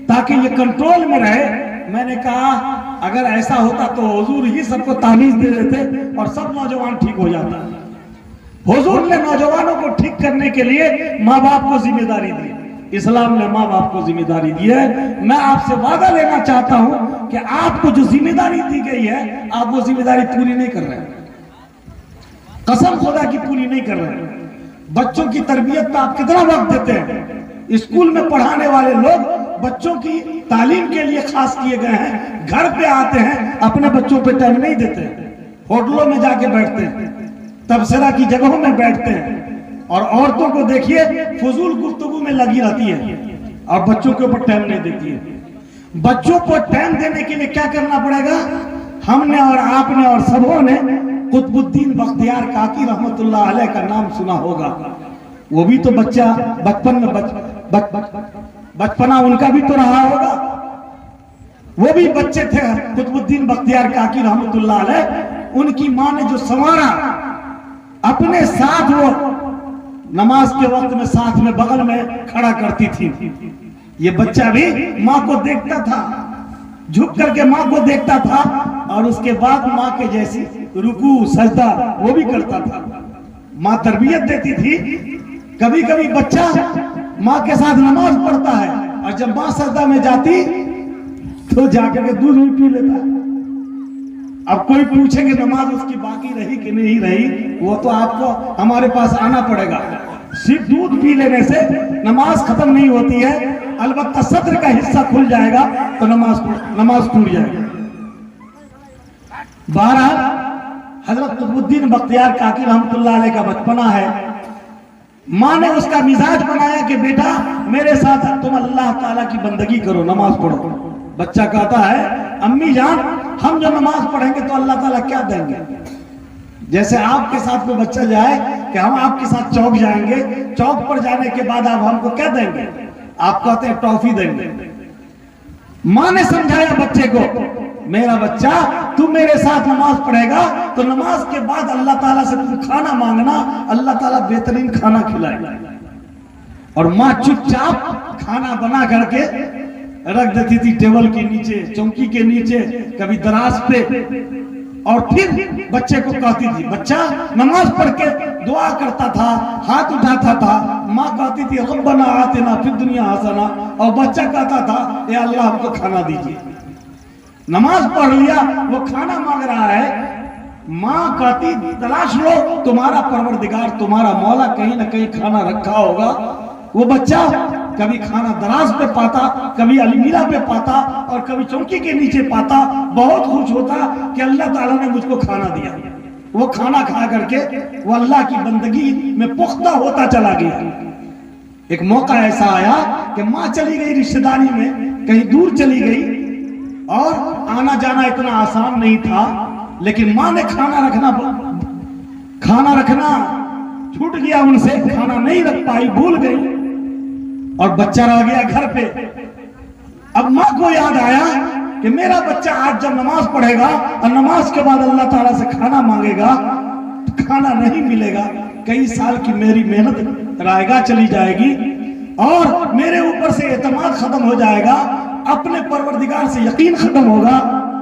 Speaker 2: تاکہ یہ کنٹرول میں رہے۔ میں نے کہا اگر ایسا ہوتا تو حضور ہی سب کو تعویذ دے دیتے اور سب نوجوان ٹھیک ہو جاتا۔ حضور نے نوجوانوں کو ٹھیک کرنے کے لیے ماں باپ کو ذمہ داری دی، اسلام نے ماں باپ کو ذمہ داری دی ہے۔ میں آپ سے وعدہ لینا چاہتا ہوں کہ آپ کو جو ذمہ داری دی گئی ہے آپ وہ ذمہ داری پوری نہیں کر رہے ہیں، قسم خدا کی پوری نہیں کر رہے ہیں۔ بچوں کی تربیت پہ آپ کتنا وقت دیتے ہیں؟ اسکول میں پڑھانے والے لوگ بچوں کی تعلیم کے لیے خاص کیے گئے ہیں، گھر پہ آتے ہیں اپنے بچوں پہ ٹائم نہیں دیتے، ہوٹلوں میں جا کے بیٹھتے ہیں، تبصرہ کی جگہوں میں بیٹھتے ہیں، اور عورتوں کو دیکھیے فضول گفتگو میں لگی رہتی ہے اور بچوں کے اوپر ٹائم نہیں دیتی ہے۔ بچوں کو ٹائم دینے کے لیے کیا کرنا پڑے گا؟ ہم نے اور آپ نے اور سبوں نے قطب الدین بختیار کاکی رحمت اللہ علیہ کا نام سنا ہوگا۔ وہ بھی تو بچہ بچپن میں بچپنا ان کا بھی تو رہا ہوگا، وہ بھی بچے تھے قطب الدین بختیار کاکی رحمت اللہ علیہ۔ ان کی ماں نے جو سنوارا، اپنے ساتھ وہ نماز کے وقت میں ساتھ میں بغل میں کھڑا کرتی تھی، یہ بچہ بھی ماں کو دیکھتا تھا، جھک کر کے ماں کو دیکھتا تھا، اور اس کے بعد ماں کے جیسی رکوع سجدہ وہ بھی کرتا تھا۔ ماں تربیت دیتی تھی۔ کبھی کبھی بچہ ماں کے ساتھ نماز پڑھتا ہے اور جب ماں سجدہ میں جاتی تو جا کر کے دودھ بھی پی لیتا ہے۔ اب کوئی پوچھے کہ نماز اس کی باقی رہی کہ نہیں رہی، وہ تو آپ کو ہمارے پاس آنا پڑے گا۔ صرف دودھ پی لینے سے نماز ختم نہیں ہوتی ہے، البتہ صدر کا حصہ کھل جائے گا تو نماز ٹوٹ جائے گی۔ بہرحال حضرت قطب الدین بختیار کاکی رحمت اللہ علیہ کا بچپنا ہے۔ ماں نے اس کا مزاج بنایا کہ بیٹا میرے ساتھ تم اللہ تعالیٰ کی بندگی کرو، نماز پڑھو۔ بچہ کہتا ہے امی جان ہم جو نماز پڑھیں گے تو اللہ تعالیٰ کیا دیں گے؟ جیسے آپ کے ساتھ کوئی بچہ جائے کہ ہم آپ کے ساتھ چوک جائیں گے، چوک پر جانے کے بعد آپ ہم کو کیا دیں گے؟ آپ کہتے ہیں ٹافی دیں گے۔ ماں نے سمجھایا بچے کو میرا بچہ تم میرے ساتھ نماز پڑھے گا تو نماز کے بعد اللہ تعالیٰ سے تم کھانا مانگنا، اللہ تعالیٰ بہترین کھانا کھلائے گا۔ اور ماں چپ چاپ کھانا بنا کر کے رکھ دیتی تھی ٹیبل کے نیچے، چوکی کے نیچے، کبھی دراز پہ، اور پھر بچے کو کہتی تھی، بچہ نماز پڑھ کے دعا کرتا تھا، ہاتھ اٹھاتا تھا، ماں کہتی تھی ربنا آتنا فی الدنیا حسنہ، اور بچہ کہتا تھا اے اللہ ہم کو کھانا دیجیے۔ نماز پڑھ لیا، وہ کھانا مانگ رہا ہے، ماں کہتی تلاش لو تمہارا پروردگار تمہارا مولا کہیں نہ کہیں کھانا رکھا ہوگا۔ وہ بچہ کبھی کھانا دراز پہ پاتا، کبھی المیرا پہ پاتا، اور کبھی چوکی کے نیچے پاتا، بہت خوش ہوتا کہ اللہ تعالیٰ نے مجھ کو کھانا دیا۔ وہ کھانا کھا کر کے وہ اللہ کی بندگی میں پختہ ہوتا چلا گیا۔ ایک موقع ایسا آیا کہ ماں چلی گئی رشتہ داری میں، کہیں دور چلی گئی، اور آنا جانا اتنا آسان نہیں تھا، لیکن ماں نے کھانا رکھنا छूट गया उनसे, खाना नहीं रख पाई, भूल गई और बच्चा रह गया घर पे। अब माँ को याद आया कि मेरा बच्चा आज जब नमाज पढ़ेगा और नमाज के बाद अल्लाह ताला से खाना मांगेगा तो खाना नहीं मिलेगा, कई साल की मेरी मेहनत रायगा चली जाएगी और मेरे ऊपर से एतमाद खत्म हो जाएगा, अपने परवरदिगार से यकीन खत्म होगा।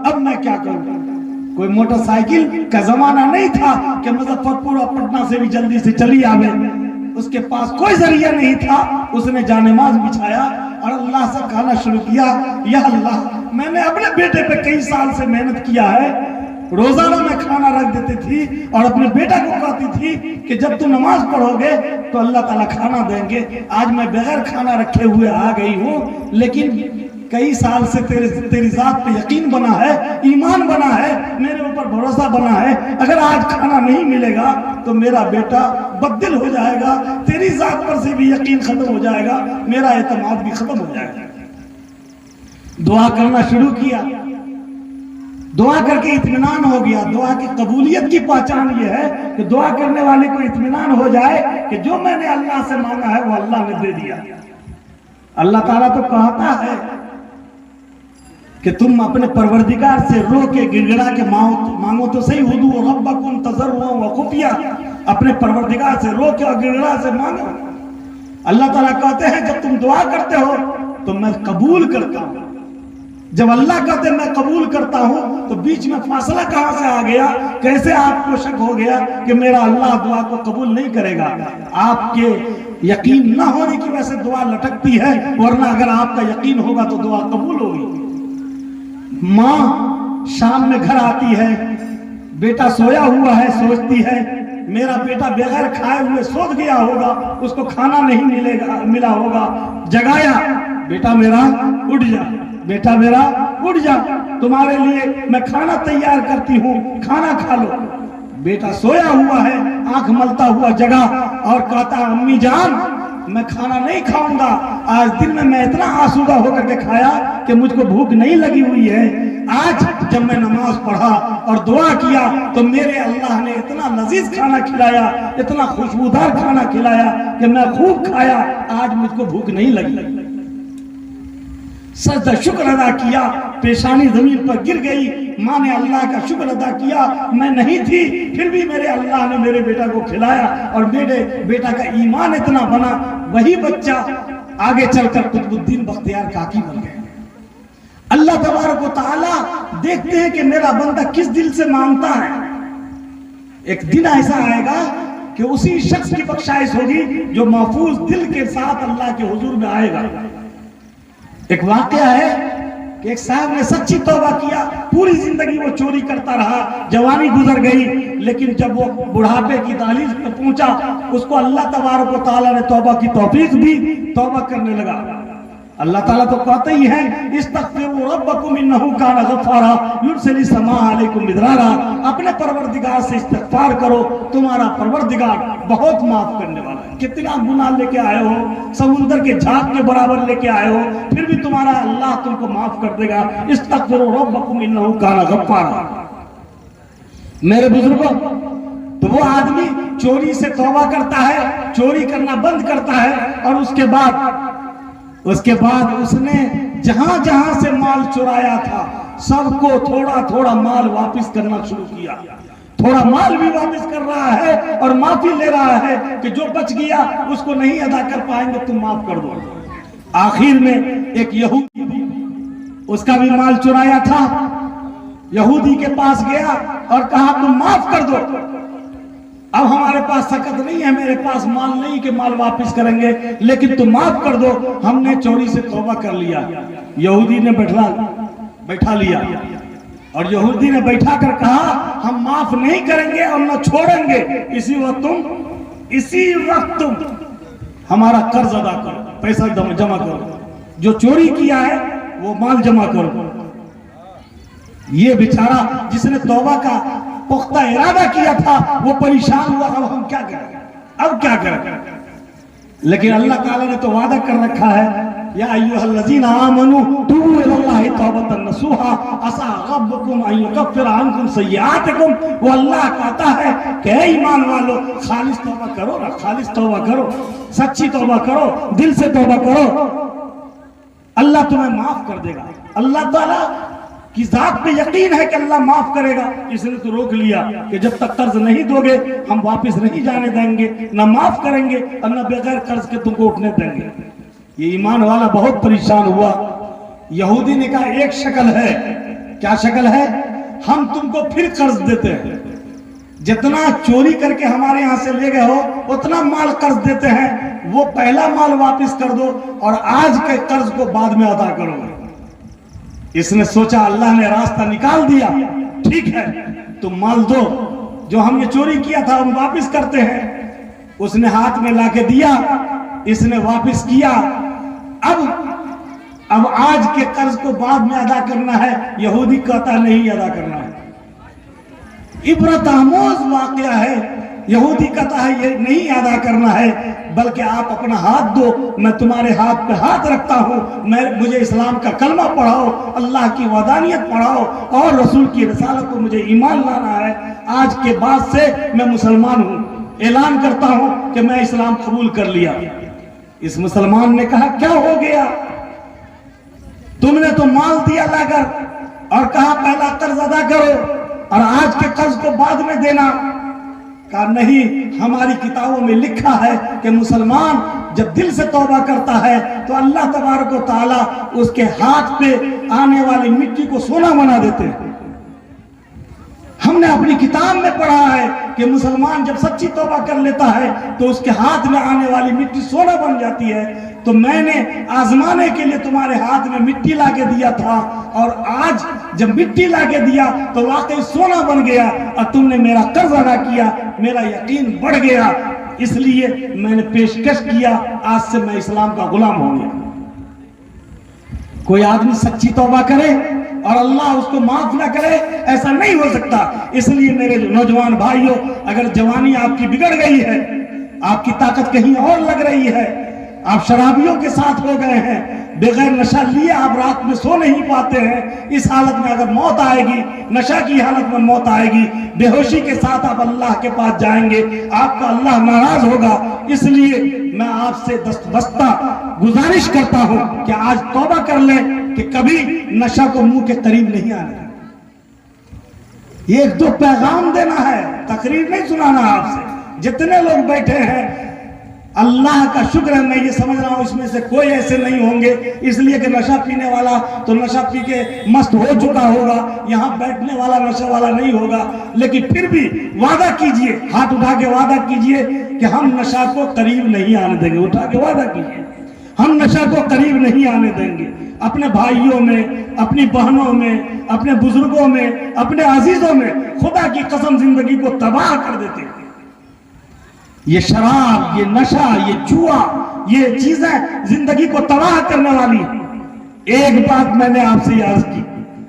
Speaker 2: अब मैं क्या करूं? कोई मोटरसाइकिल का जमाना नहीं था कि मुजफ्फरपुर और पटना से भी जल्दी से चली आवे, उसके पास कोई जरिया नहीं था। उसने जानेमाज बिछाया और अल्लाह से कहना शुरू किया, या अल्लाह, मैंने अपने बेटे पे कई साल से मेहनत किया है, रोजाना मैं खाना रख देती थी और अपने बेटा को कहती थी कि जब तुम नमाज पढ़ोगे तो अल्लाह ताला खाना देंगे। आज मैं बगैर खाना रखे हुए आ गई हूँ, लेकिन कई साल से तेरी जात पे यकीन बना है, ईमान बना है, मेरे ऊपर भरोसा बना है। अगर आज खाना नहीं मिलेगा तो मेरा बेटा बददिल हो जाएगा, तेरी जात पर से भी यकीन खत्म हो जाएगा, मेरा एतमाद भी खत्म हो जाएगा। दुआ करना शुरू किया, दुआ करके इत्मीनान हो गया। दुआ की कबूलियत की पहचान ये है कि दुआ करने वाले को इत्मीनान हो जाए कि जो मैंने अल्लाह से मांगा है वो अल्लाह ने दे दिया। अल्लाह ताला तो कहता है कि तुम अपने परवरदिगार से रो के गिड़गिड़ा के मांगो तो सही, उदू रब्बकुम तज़र्रुअन व खुफिया, अपने परवरदिगार से रो के और गिड़गिड़ा से मांगो। अल्लाह ताला कहते हैं जब तुम दुआ करते हो तो मैं कबूल करता हूं। जब अल्लाह कहते मैं कबूल करता हूं तो बीच में फासला कहां से आ गया? कैसे आपको शक हो गया कि मेरा अल्लाह दुआ को कबूल नहीं करेगा? आपके यकीन ना होने की वजह से दुआ लटकती है, वरना अगर आपका यकीन होगा तो दुआ कबूल होगी। माँ शाम में घर आती है, बेटा सोया हुआ है, सोचती है मेरा बेटा बगैर खाए हुए सो गया होगा, उसको खाना नहीं मिला होगा। जगाया, बेटा मेरा उठ जा, बेटा मेरा उठ जा, तुम्हारे लिए मैं खाना तैयार करती हूँ, खाना खा लो। बेटा सोया हुआ है, आंख मलता हुआ जगा और कहता अम्मी जान मैं खाना नहीं खाऊंगा, आज दिन में मैं इतना आसूदा होकर के खाया कि मुझको भूख नहीं लगी हुई है। आज जब मैं नमाज पढ़ा और दुआ किया तो मेरे अल्लाह ने इतना लजीज खाना खिलाया, इतना खुशबूदार खाना खिलाया कि मैं खूब खाया, आज मुझको भूख नहीं लगी। सजदा शुक्र अदा किया, पेशानी जमीन पर गिर गई। माँ ने अल्लाह का शुक्र अदा किया, मैं नहीं थी फिर भी मेरे अल्लाह ने मेरे बेटा को खिलाया और मेरे बेटा का ईमान इतना बना, वही बच्चा आगे चलकर कुतुबुद्दीन बख्तियार काकी बन गए। अल्लाह तबारक व तआला देखते हैं कि मेरा बंदा किस दिल से मांगता है। एक दिन ऐसा आएगा कि उसी शख्स की बख्शाइश होगी जो महफूज दिल के साथ अल्लाह के हुजूर में आएगा। एक वाकया है कि एक साहब ने सच्ची तौबा किया, पूरी जिंदगी वो चोरी करता रहा, जवानी गुजर गई, लेकिन जब वो बुढ़ापे की दहलीज पे पहुंचा उसको अल्लाह तबारक व तआला ने तौबा की तौफीक दी, तौबा करने लगा। अल्लाह ताला तो कहते ही है इस्तगफिरू रब्बकुम इन्नहु काना गफ्फारा युरसिलिस समा अलैकुम मिदरारा, अपने परवरदिगार से इस्तिगफार करो, तुम्हारा परवरदिगार बहुत माफ करने वाला है। कितना गुनाह लेके आए हो, समुद्र के झाग के बराबर लेके आए हो, फिर भी तुम्हारा अल्लाह तुमको माफ कर देगा। इस्तगफिरू रब्बकुम इन्नहु काना गफ्फारा। मेरे बुजुर्गों, तो वो आदमी चोरी से तौबा करता है, चोरी करना बंद करता है और उसके बाद उसने जहां जहां से माल चुराया था सबको थोड़ा थोड़ा माल वापस करना शुरू किया। थोड़ा माल भी वापस कर रहा है और माफी ले रहा है कि जो बच गया उसको नहीं अदा कर पाएंगे तुम माफ कर दो। आखिर में एक यहूदी, उसका भी माल चुराया था, यहूदी के पास गया और कहा तुम माफ कर दो, अब हमारे पास सकत नहीं है, मेरे पास माल नहीं कि माल वापस करेंगे, लेकिन तुम माफ कर दो, हमने चोरी से तौबा कर लिया। यहूदी ने बैठा लिया और यहूदी ने बैठा कर कहा हम माफ नहीं करेंगे और न छोड़ेंगे, इसी वक्त तुम हमारा कर्ज अदा करो, पैसा जमा करो, जो चोरी किया है वो माल जमा करो। ये बेचारा जिसने तौबा का पुख्ता इरादा किया था वो परेशान हुआ, अब हम क्या करें। लेकिन अल्लाह ताला ने तो वादा कर रखा है या अय्युहल्लज़ीना आमनू तूबू इलल्लाहि तौबतन नसूहा असा रब्बुकुम अन युकफ्फिरा अन्कुम सय्यिआतिकुम। वो अल्लाह कहता है कि ऐ ईमान वालो खालिस तौबा करो ना, खालिस तौबा करो, सच्ची तौबा करो, दिल से तौबा करो, अल्लाह तुम्हें माफ कर देगा। अल्लाह ताला की जात पे यकीन है कि अल्लाह माफ करेगा, इसने तो रोक लिया कि जब तक कर्ज नहीं दोगे हम वापस नहीं जाने देंगे, ना माफ करेंगे और ना बगैर कर्ज के तुमको उठने देंगे। ये ईमान वाला बहुत परेशान हुआ। यहूदी ने कहा एक शक्ल है, क्या शक्ल है, हम तुमको फिर कर्ज देते हैं, जितना चोरी करके हमारे यहां से ले गए हो उतना माल कर्ज देते हैं, वो पहला माल वापस कर दो और आज के कर्ज को बाद में अदा करो। इसने सोचा अल्लाह ने रास्ता निकाल दिया, ठीक है तुम माल दो, जो हमने चोरी किया था हम वापस करते हैं। उसने हाथ में लाके दिया, इसने वापस किया। अब आज के कर्ज को बाद में अदा करना है, यहूदी कहता नहीं अदा करना है। इबरत आमोज वाकया है, यहूदी कहता है ये नहीं अदा करना है, बल्कि आप अपना हाथ दो, मैं तुम्हारे हाथ पे हाथ रखता हूँ, मुझे इस्लाम का कलमा पढ़ाओ, अल्लाह की वदानियत पढ़ाओ और रसूल की रसालत को मुझे ईमान लाना है। आज के बाद से मैं मुसलमान हूँ, ऐलान करता हूँ कि मैं इस्लाम कबूल कर लिया। इस मुसलमान ने कहा क्या हो गया, तुमने तो माल दिया लाकर और कहा पहला कर्ज अदा करो और आज के कर्ज को बाद में देना। कहा नहीं, हमारी किताबों में लिखा है कि मुसलमान जब दिल से तौबा करता है तो अल्लाह तबारक व तआला उसके हाथ पे आने वाली मिट्टी को सोना बना देते हैं। हमने अपनी किताब में पढ़ा है कि मुसलमान जब सच्ची तौबा कर लेता है तो उसके हाथ में आने वाली मिट्टी सोना बन जाती है। तो मैंने आजमाने के लिए तुम्हारे हाथ में मिट्टी लाके दिया था और आज जब मिट्टी लाके दिया तो वाकई सोना बन गया और तुमने मेरा कर्ज अदा किया, मेरा यकीन बढ़ गया, इसलिए मैंने पेशकश किया, आज से मैं इस्लाम का गुलाम हो गया। कोई आदमी सच्ची तौबा करे और अल्लाह उसको माफ ना करे, ऐसा नहीं हो सकता। इसलिए मेरे नौजवान भाइयों, अगर जवानी आपकी बिगड़ गई है, आपकी ताकत कहीं और लग रही है, आप शराबियों के साथ हो गए हैं, बगैर नशा लिए आप रात में सो नहीं पाते हैं, इस हालत में अगर मौत आएगी, नशा की हालत में मौत आएगी, बेहोशी के साथ आप अल्लाह के पास जाएंगे, आपका अल्लाह नाराज होगा। इसलिए मैं आपसे दस्तबस्ता गुजारिश करता हूं कि आज तौबा कर लें कि कभी नशा को मुंह के करीब नहीं आना। एक दो पैगाम देना है, तकरीर नहीं सुनाना आपसे। जितने लोग बैठे हैं अल्लाह का शुक्र है, मैं ये समझ रहा हूं इसमें से कोई ऐसे नहीं होंगे इसलिए कि नशा पीने वाला तो नशा पी के मस्त हो चुका होगा, यहाँ बैठने वाला नशा वाला नहीं होगा। लेकिन फिर भी वादा कीजिए, हाथ उठा के वादा कीजिए कि हम नशा को करीब नहीं आने देंगे। उठा के वादा कीजिए, हम नशा को करीब नहीं आने देंगे। अपने भाइयों में, अपनी बहनों में, अपने बुजुर्गों में, अपने अजीजों में खुदा की कसम जिंदगी को तबाह कर देते हैं। ये शराब, ये नशा, ये जुआ, ये चीजें जिंदगी को तबाह करने वाली है। एक बात मैंने आपसे अर्ज की,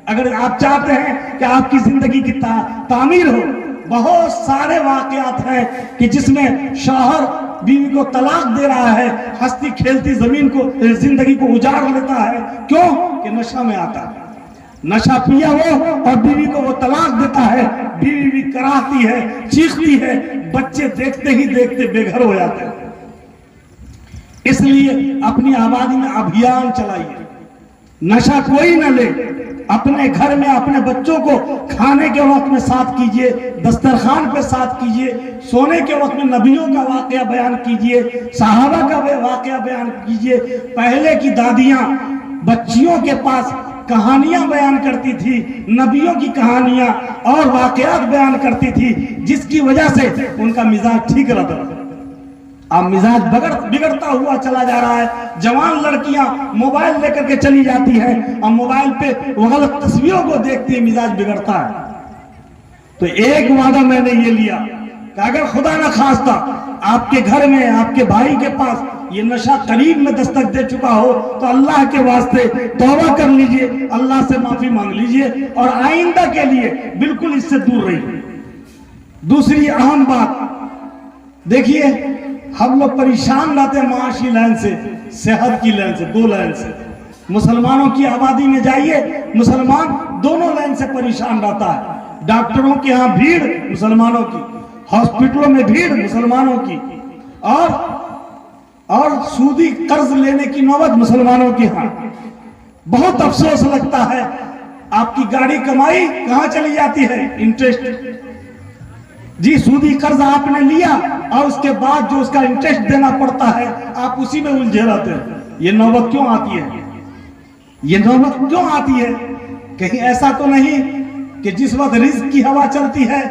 Speaker 2: अगर आप चाहते हैं कि आपकी जिंदगी की तामीर हो, बहुत सारे वाकयात हैं कि जिसमें शौहर बीवी को तलाक दे रहा है, हंसती खेलती जमीन को, जिंदगी को उजाड़ लेता है। क्यों? कि नशा में आता है, नशा पिया वो और बीवी को वो तलाक देता है, बीवी भी कराहती है, चीखती है, बच्चे देखते ही देखते बेघर हो जाते हैं। इसलिए अपनी आबादी में अभियान चलाइए, नशा कोई न ले। अपने घर में अपने बच्चों को खाने के वक्त में साथ कीजिए, दस्तरखान पे साथ कीजिए, सोने के वक्त में नबियों का वाकया बयान कीजिए, सहाबा का वाकया बयान कीजिए। पहले की दादियां बच्चियों के पास कहानियां बयान करती थी, नबियों की कहानियां और वाकयात बयान करती थी, जिसकी वजह से उनका मिजाज ठीक रहता था। अब मिजाज बिगड़ता हुआ चला जा रहा है। जवान लड़कियां मोबाइल लेकर के चली जाती हैं और मोबाइल पे वो गलत तस्वीरों को देखती है, मिजाज बिगड़ता है। तो एक वादा मैंने ये लिया कि अगर खुदा न खास्ता आपके घर में, आपके भाई के पास ये नशा करीब में दस्तक दे चुका हो तो अल्लाह के वास्ते तौबा कर लीजिए, अल्लाह से माफी मांग लीजिए और आइंदा के लिए बिल्कुल इससे दूर रहिए। दूसरी अहम बात देखिए, हम लोग परेशान रहते हैं माशी लाइन से, सेहत की लाइन से, दो लाइन से। मुसलमानों की आबादी में जाइए, मुसलमान दोनों लाइन से परेशान रहता है। डॉक्टरों के यहाँ भीड़ मुसलमानों की, हॉस्पिटलों में भीड़ मुसलमानों की, और सूदी कर्ज लेने की नौबत मुसलमानों के यहाँ। बहुत अफसोस लगता है, आपकी गाड़ी कमाई कहाँ चली जाती है? इंटरेस्ट। जी, सूदी कर्ज आपने लिया और उसके बाद जो उसका इंटरेस्ट देना पड़ता है, आप उसी में उलझे रहते हैं। ये नौबत क्यों आती है? ये नौबत क्यों आती है? कहीं ऐसा तो नहीं कि जिस वक्त रिज्क की हवा चलती है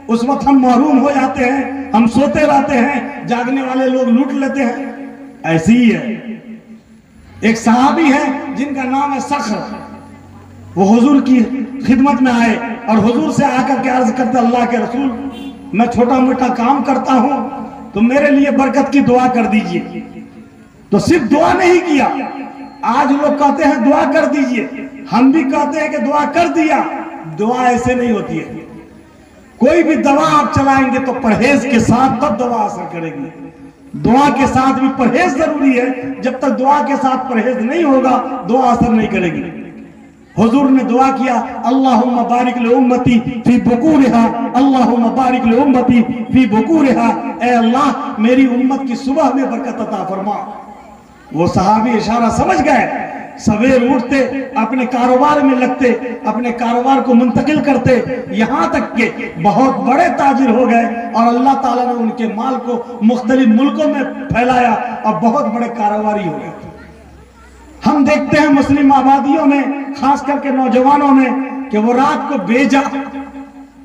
Speaker 2: उस वक्त हम महरूम हो जाते हैं, हम सोते रहते हैं, जागने वाले लोग लूट लेते हैं? ऐसी ही है। एक सहाबी है जिनका नाम है सख्र, वो हुजूर की खिदमत में आए और हुजूर से आकर के अर्ज करते, अल्लाह के रसूल, मैं छोटा मोटा काम करता हूं, तो मेरे लिए बरकत की दुआ कर दीजिए। तो सिर्फ दुआ नहीं किया, आज लोग कहते हैं दुआ कर दीजिए, हम भी कहते हैं कि दुआ कर दिया। दुआ ऐसे नहीं होती है। कोई भी दवा आप चलाएंगे तो परहेज के साथ तब दवा असर करेगी। दुआ के साथ भी परहेज जरूरी है। जब तक दुआ के साथ परहेज नहीं होगा, दुआ असर नहीं करेगी। हुजूर ने दुआ किया, अल्लाहुम्मा बारिक li उम्मती फी बुकूरिहा, अल्लाहुम्मा बारिक li उम्मती फी बुकूरिहा। ए अल्लाह, मेरी उम्मत की सुबह में बरकत अता फरमा। वो सहाबी इशारा समझ गए, सवेर उठते, अपने कारोबार में लगते, अपने कारोबार को मुंतकिल करते, यहाँ तक के बहुत बड़े ताजिर हो गए और अल्लाह ताला ने उनके माल को मुख्तलिफ मुल्कों में फैलाया और बहुत बड़े कारोबारी हो गए। हम देखते हैं मुस्लिम आबादियों में, खास करके नौजवानों में, कि वो रात को बेजा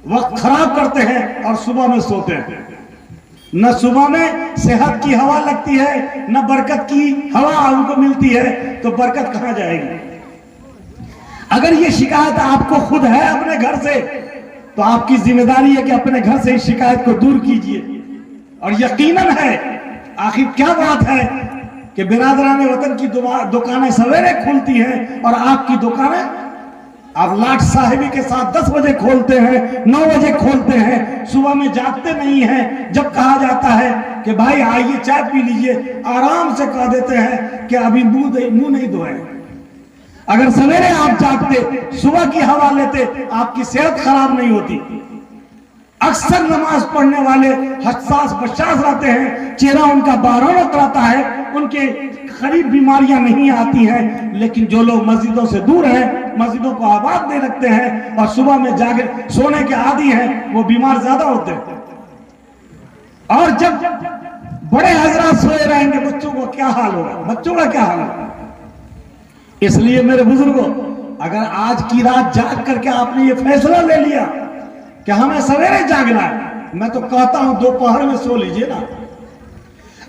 Speaker 2: वक्त खराब करते हैं और सुबह में सोते हैं। न सुबह में सेहत की हवा लगती है, न बरकत की हवा उनको मिलती है, तो बरकत कहां जाएगी? अगर ये शिकायत आपको खुद है अपने घर से, तो आपकी जिम्मेदारी है कि अपने घर से इस शिकायत को दूर कीजिए। और यकीनन है, आखिर क्या बात है कि बिरादरान वतन की दुकानें सवेरे खुलती हैं और आपकी दुकानें आप लाट साहिबी के साथ 10 बजे खोलते हैं, 9 बजे खोलते हैं, सुबह में जागते नहीं हैं। जब कहा जाता है कि भाई आइए चाय पी लीजिए, आराम से कह देते हैं कि अभी मुंह नहीं धोए। अगर सवेरे आप जागते, सुबह की हवा लेते, आपकी सेहत खराब नहीं होती। अक्सर नमाज पढ़ने वाले हसास बशास रहते हैं, चेहरा उनका बारौनक रहता है, उनके करीब बीमारियां नहीं आती हैं। लेकिन जो लोग मस्जिदों से दूर हैं, मस्जिदों को आबाद नहीं रखते हैं और सुबह में जागे सोने के आदी हैं, वो बीमार ज्यादा होते हैं। और जब बड़े हजरात सोए रहेंगे, बच्चों को क्या हाल होगा? बच्चों का क्या हाल होगा? इसलिए मेरे बुजुर्गों, अगर आज की रात जाग करके आपने ये फैसला ले लिया कि हमें सवेरे जागना है, मैं तो कहता हूं दोपहर में सो लीजिए ना।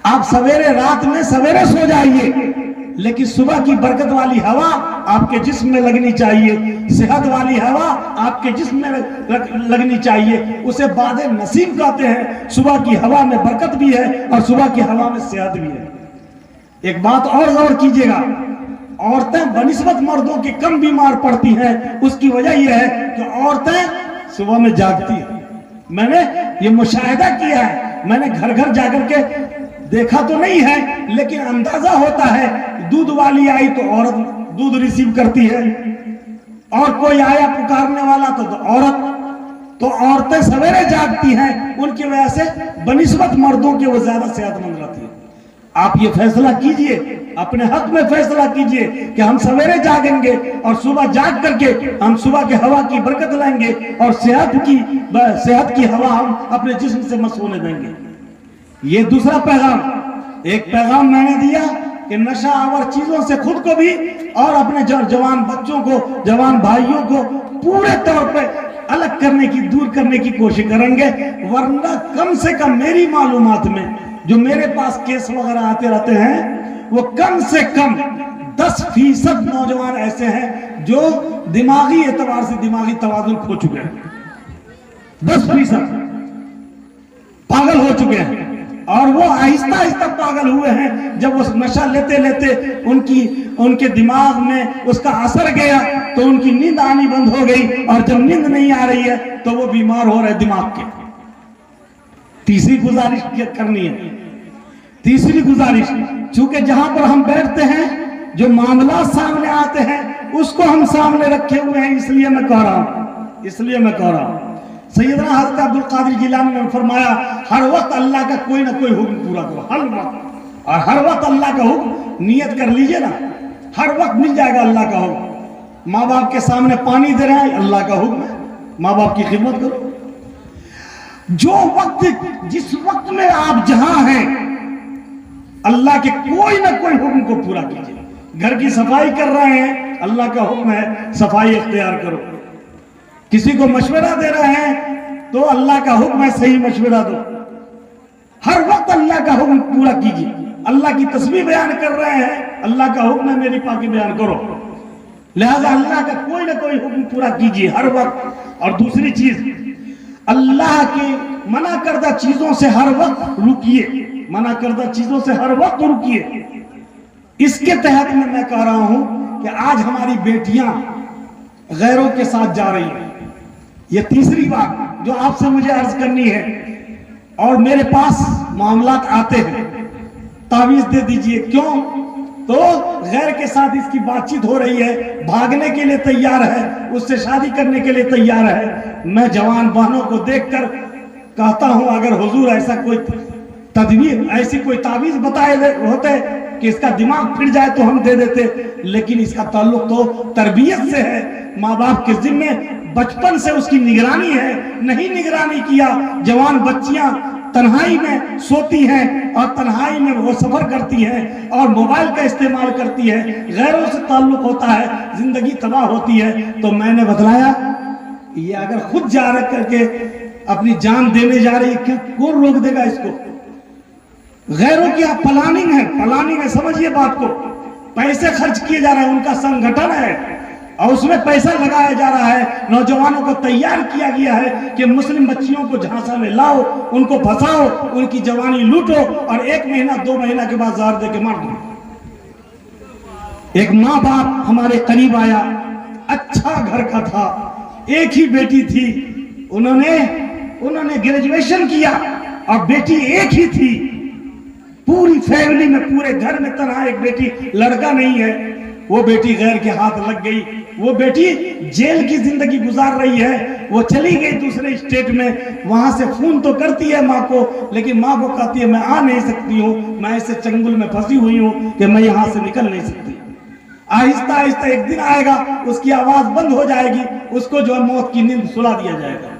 Speaker 2: आप सवेरे, रात में सवेरे सो जाइए, लेकिन सुबह की बरकत वाली हवा आपके जिस्म में लगनी चाहिए, सेहत वाली हवा आपके जिस्म में लगनी चाहिए। उसे बादे नसीब कहते हैं। सुबह की हवा में बरकत भी है और सुबह की हवा में सेहत भी है। एक बात और गौर कीजिएगा, औरतें बनिस्बत मर्दों के कम बीमार पड़ती हैं। उसकी वजह यह है कि औरतें सुबह में जागती है। मैंने ये मुशाहिदा किया है, मैंने घर घर जाकर के देखा तो नहीं है, लेकिन अंदाजा होता है। दूध वाली आई तो औरत दूध रिसीव करती है, और कोई आया पुकारने वाला तो औरत। तो औरतें सवेरे जागती हैं, उनकी वजह से बनिस्बत मर्दों के वो ज्यादा सेहतमंद रहती है। आप ये फैसला कीजिए, अपने हक में फैसला कीजिए कि हम सवेरे जागेंगे और सुबह जाग करके हम सुबह की हवा की बरकत लाएंगे और सेहत की हवा हम अपने जिस्म से मस होने देंगे। ये दूसरा पैगाम। एक पैगाम मैंने दिया कि नशा आवर चीजों से खुद को भी और अपने जवान बच्चों को, जवान भाइयों को पूरे तौर पे अलग करने की, दूर करने की कोशिश करेंगे। वरना कम से कम मेरी मालूमात में जो मेरे पास केस वगैरह आते रहते हैं, वो कम से कम 10% नौजवान ऐसे हैं जो दिमागी एतबार से दिमागी तवाज़ुन खो चुके हैं। 10% पागल हो चुके हैं। और वो आहिस्ता आहिस्ता पागल हुए हैं। जब वो नशा लेते लेते उनके दिमाग में उसका असर गया तो उनकी नींद आनी बंद हो गई, और जब नींद नहीं आ रही है तो वो बीमार हो रहे दिमाग के। तीसरी गुजारिश करनी है तीसरी गुजारिश, चूंकि जहां पर हम बैठते हैं जो मामला सामने आते हैं उसको हम सामने रखे हुए हैं, इसलिए मैं कह रहा हूं। सैयदना हज़रत अब्दुल कादिर जिलानी ने फरमाया, हर वक्त अल्लाह का कोई ना कोई हुक्म पूरा करो, हर वक्त। और हर वक्त अल्लाह का हुक्म नियत कर लीजिए ना, हर वक्त मिल जाएगा अल्लाह का हुक्म। माँ बाप के सामने पानी दे रहे हैं, अल्लाह का हुक्म है, माँ बाप की खिदमत करो। जो वक्त, जिस वक्त में आप जहां हैं, अल्लाह के कोई ना कोई हुक्म को पूरा कीजिए। घर की सफाई कर रहे हैं, अल्लाह का हुक्म है सफाई इख्तियार करो। किसी को मशवरा दे रहे हैं तो अल्लाह का हुक्म है सही मशवरा दो। हर वक्त अल्लाह का हुक्म पूरा कीजिए। अल्लाह की तस्बीह बयान कर रहे हैं, अल्लाह का हुक्म है मेरी पाकी बयान करो। लिहाजा अल्लाह का कोई ना कोई हुक्म पूरा कीजिए हर वक्त। और दूसरी चीज, अल्लाह की मना करदा चीजों से हर वक्त रुकिए, मना करदा चीजों से हर वक्त रुकिए। इसके तहत में मैं कह रहा हूं कि आज हमारी बेटियां गैरों के साथ जा रही हैं। ये तीसरी बात जो आपसे मुझे अर्ज करनी है। और मेरे पास मामलात आते हैं, तावीज दे दीजिए, क्यों? तो गैर के साथ इसकी बातचीत हो रही है, भागने के लिए तैयार है, उससे शादी करने के लिए तैयार है। मैं जवान बहनों को देखकर कहता हूं, अगर हुजूर ऐसा कोई तदबीर, ऐसी कोई तावीज बताए होते कि इसका दिमाग फिर जाए तो हम दे देते, लेकिन इसका ताल्लुक तो तरबियत से है। माँ बाप के जिम्मे बचपन से उसकी निगरानी है। नहीं निगरानी किया, जवान बच्चियां तन्हाई में सोती हैं और तन्हाई में वो सफर करती हैं और मोबाइल का इस्तेमाल करती है, गैरों से ताल्लुक होता है, जिंदगी तबाह होती है। तो मैंने बतलाया, ये अगर खुद जा रहे करके अपनी जान देने जा रही है, कौन रोक देगा इसको? गैरों की प्लानिंग है, समझिए बात को। पैसे खर्च किए जा रहे हैं, उनका संगठन है और उसमें पैसा लगाया जा रहा है। नौजवानों को तैयार किया गया है कि मुस्लिम बच्चियों को झांसा में लाओ, उनको फंसाओ, उनकी जवानी लूटो और 1 महीना 2 महीना के बाद जार दे के मार दो। एक माँ बाप हमारे करीब आया, अच्छा घर का था, एक ही बेटी थी, उन्होंने ग्रेजुएशन किया और बेटी एक ही थी। पूरी फैमिली में, पूरे घर में तनहा एक बेटी, लड़का नहीं है। वो बेटी गैर के हाथ लग गई, वो बेटी जेल की जिंदगी गुजार रही है। वो चली गई दूसरे स्टेट में, वहां से फोन तो करती है माँ को, लेकिन माँ को कहती है मैं आ नहीं सकती हूँ, मैं ऐसे चंगुल में फंसी हुई हूँ कि मैं यहाँ से निकल नहीं सकती। आहिस्ता आहिस्ता एक दिन आएगा, उसकी आवाज बंद हो जाएगी, उसको जो है मौत की नींद सुला दिया जाएगा।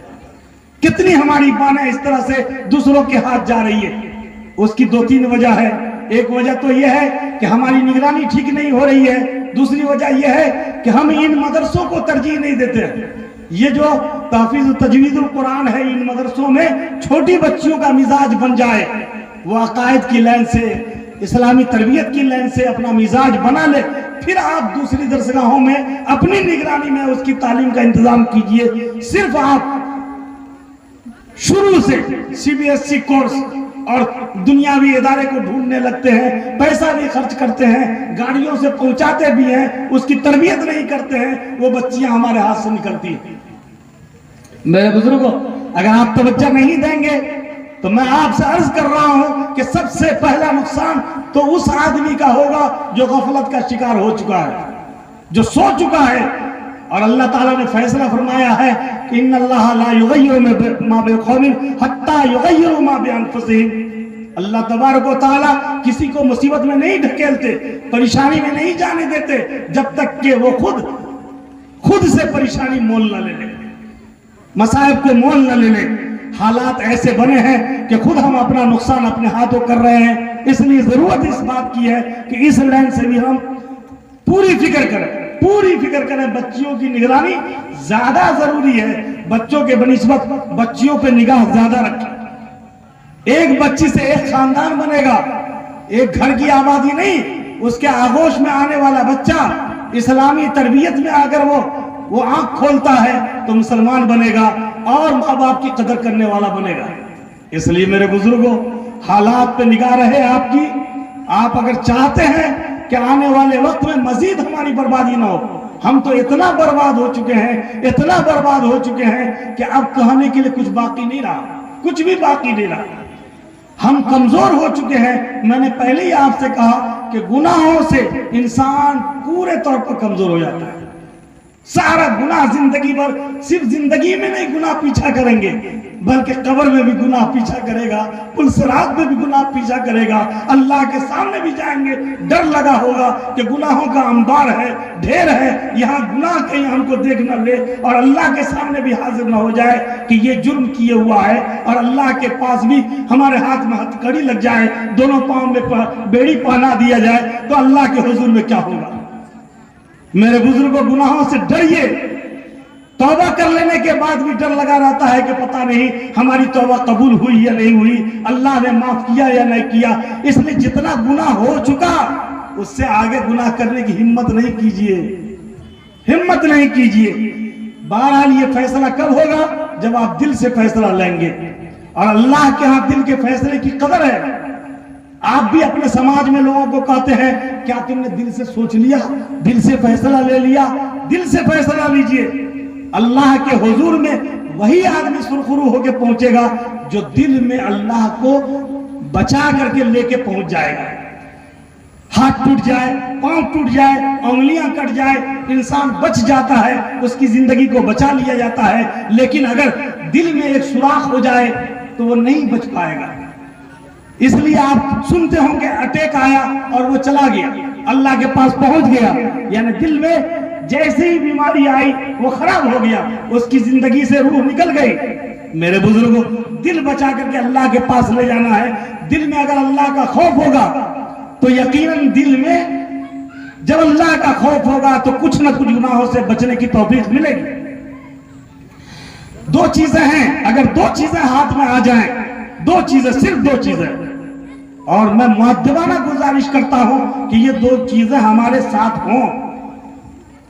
Speaker 2: कितनी हमारी माने इस तरह से दूसरों के हाथ जा रही है। उसकी 2-3 वजह है। एक वजह तो यह है कि हमारी निगरानी ठीक नहीं हो रही है। दूसरी वजह यह है कि हम इन मदरसों को तरजीह नहीं देते। ये जो तहफीज़ तजवीज़ुल कुरान है, इन मदरसों में छोटी बच्चियों का मिजाज बन जाए, वो अकायद की लाइन से, इस्लामी तरबियत की लाइन से अपना मिजाज बना ले, फिर आप दूसरी दरसगाहों में अपनी निगरानी में उसकी तालीम का इंतजाम कीजिए। सिर्फ आप शुरू से CBSE कोर्स और दुनियावी इदारे को ढूंढने लगते हैं, पैसा भी खर्च करते हैं, गाड़ियों से पहुंचाते भी हैं, उसकी तरबियत नहीं करते हैं, वो बच्चियां हमारे हाथ से निकलती हैं। मेरे बुजुर्गों, अगर आप तवज्जो नहीं देंगे तो मैं आपसे अर्ज कर रहा हूं कि सबसे पहला नुकसान तो उस आदमी का होगा जो गफलत का शिकार हो चुका है, जो सो चुका है। और अल्लाह ताला ने फैसला फरमाया है कि इन्नल्लाह ला युगय्यिरु मा बिक़ौमिन हत्ता युगय्यिरु मा बिअनफुसिहिम। अल्लाह तबारक व तआला किसी को मुसीबत में नहीं ढकेलते, परेशानी में नहीं जाने देते जब तक कि वो खुद से परेशानी मोल न ले ले, मसाइब को मोल न ले ले। हालात ऐसे बने हैं कि खुद हम अपना नुकसान अपने हाथों कर रहे हैं। इसलिए जरूरत इस बात की है कि इस लाइन से भी हम पूरी फिक्र करें। बच्चियों की निगरानी ज्यादा जरूरी है। बच्चों के बनिस्बत बच्चियों पे निगाह ज्यादा रखें। एक बच्ची से एक खानदान बनेगा, एक घर की आबादी नहीं। उसके आगोश में आने वाला बच्चा इस्लामी तरबियत में अगर वो आंख खोलता है तो मुसलमान बनेगा और माँ बाप की कदर करने वाला बनेगा। इसलिए मेरे बुजुर्गों, हालात पे निगाह रहे आपकी। आप अगर चाहते हैं कि आने वाले वक्त में मजीद हमारी बर्बादी ना हो, हम तो इतना बर्बाद हो चुके हैं कि अब कहने के लिए कुछ बाकी नहीं रहा, कुछ भी बाकी नहीं रहा। ہم کمزور ہو چکے ہیں. میں نے پہلے ہی آپ سے کہا کہ گناہوں سے انسان پورے طور پر کمزور ہو جاتا ہے. سارا گناہ زندگی بھر، صرف زندگی میں نہیں گناہ پیچھا کریں گے بلکہ قبر میں بھی گناہ پیچھا کرے گا، پل صراط میں بھی گناہ پیچھا کرے گا، اللہ کے سامنے بھی جائیں گے ڈر لگا ہوگا کہ گناہوں کا انبار ہے، ڈھیر ہے، یہاں گناہ کہیں ہم کو دیکھ نہ لے اور اللہ کے سامنے بھی حاضر نہ ہو جائے کہ یہ جرم کیے ہوا ہے، اور اللہ کے پاس بھی ہمارے ہاتھ میں ہتھکڑی لگ جائے، دونوں پاؤں میں بیڑی پہنا دیا جائے تو اللہ کے حضور میں کیا ہوگا؟ میرے بزرگوں، گناہوں سے ڈریے. توبہ کر لینے کے بعد بھی ڈر لگا رہتا ہے کہ پتہ نہیں ہماری توبہ قبول ہوئی یا نہیں ہوئی، اللہ نے معاف کیا یا نہیں کیا. اس لیے جتنا گناہ ہو چکا اس سے آگے گناہ کرنے کی ہمت نہیں کیجیے، ہمت نہیں کیجیے. بہرحال یہ فیصلہ کب ہوگا؟ جب آپ دل سے فیصلہ لیں گے، اور اللہ کے ہاں دل کے فیصلے کی قدر ہے. آپ بھی اپنے سماج میں لوگوں کو کہتے ہیں کیا تم نے دل سے سوچ لیا، دل سے فیصلہ لے لیا؟ دل سے فیصلہ لیجئے. اللہ کے حضور میں وہی آدمی سرخرو ہو کے پہنچے گا جو دل میں اللہ کو بچا کر کے لے کے پہنچ جائے گا. ہاتھ ٹوٹ جائے، پاؤں ٹوٹ جائے، انگلیاں کٹ جائے، انسان بچ جاتا ہے، اس کی زندگی کو بچا لیا جاتا ہے. لیکن اگر دل میں ایک سوراخ ہو جائے تو وہ نہیں بچ پائے گا. اس لیے آپ سنتے ہوں کہ اٹیک آیا اور وہ چلا گیا، اللہ کے پاس پہنچ گیا، یعنی دل میں جیسے ہی بیماری آئی وہ خراب ہو گیا، اس کی زندگی سے روح نکل گئی. میرے بزرگوں، دل بچا کر کے اللہ کے پاس لے جانا ہے. دل میں اگر اللہ کا خوف ہوگا تو یقیناً دل میں جب اللہ کا خوف ہوگا تو کچھ نہ کچھ گناہوں سے بچنے کی توفیق ملے گی. دو چیزیں ہیں، اگر دو چیزیں ہاتھ میں آ جائیں، دو چیزیں، صرف دو چیزیں، اور میں مؤدبانہ گزارش کرتا ہوں کہ یہ دو چیزیں ہمارے ساتھ ہوں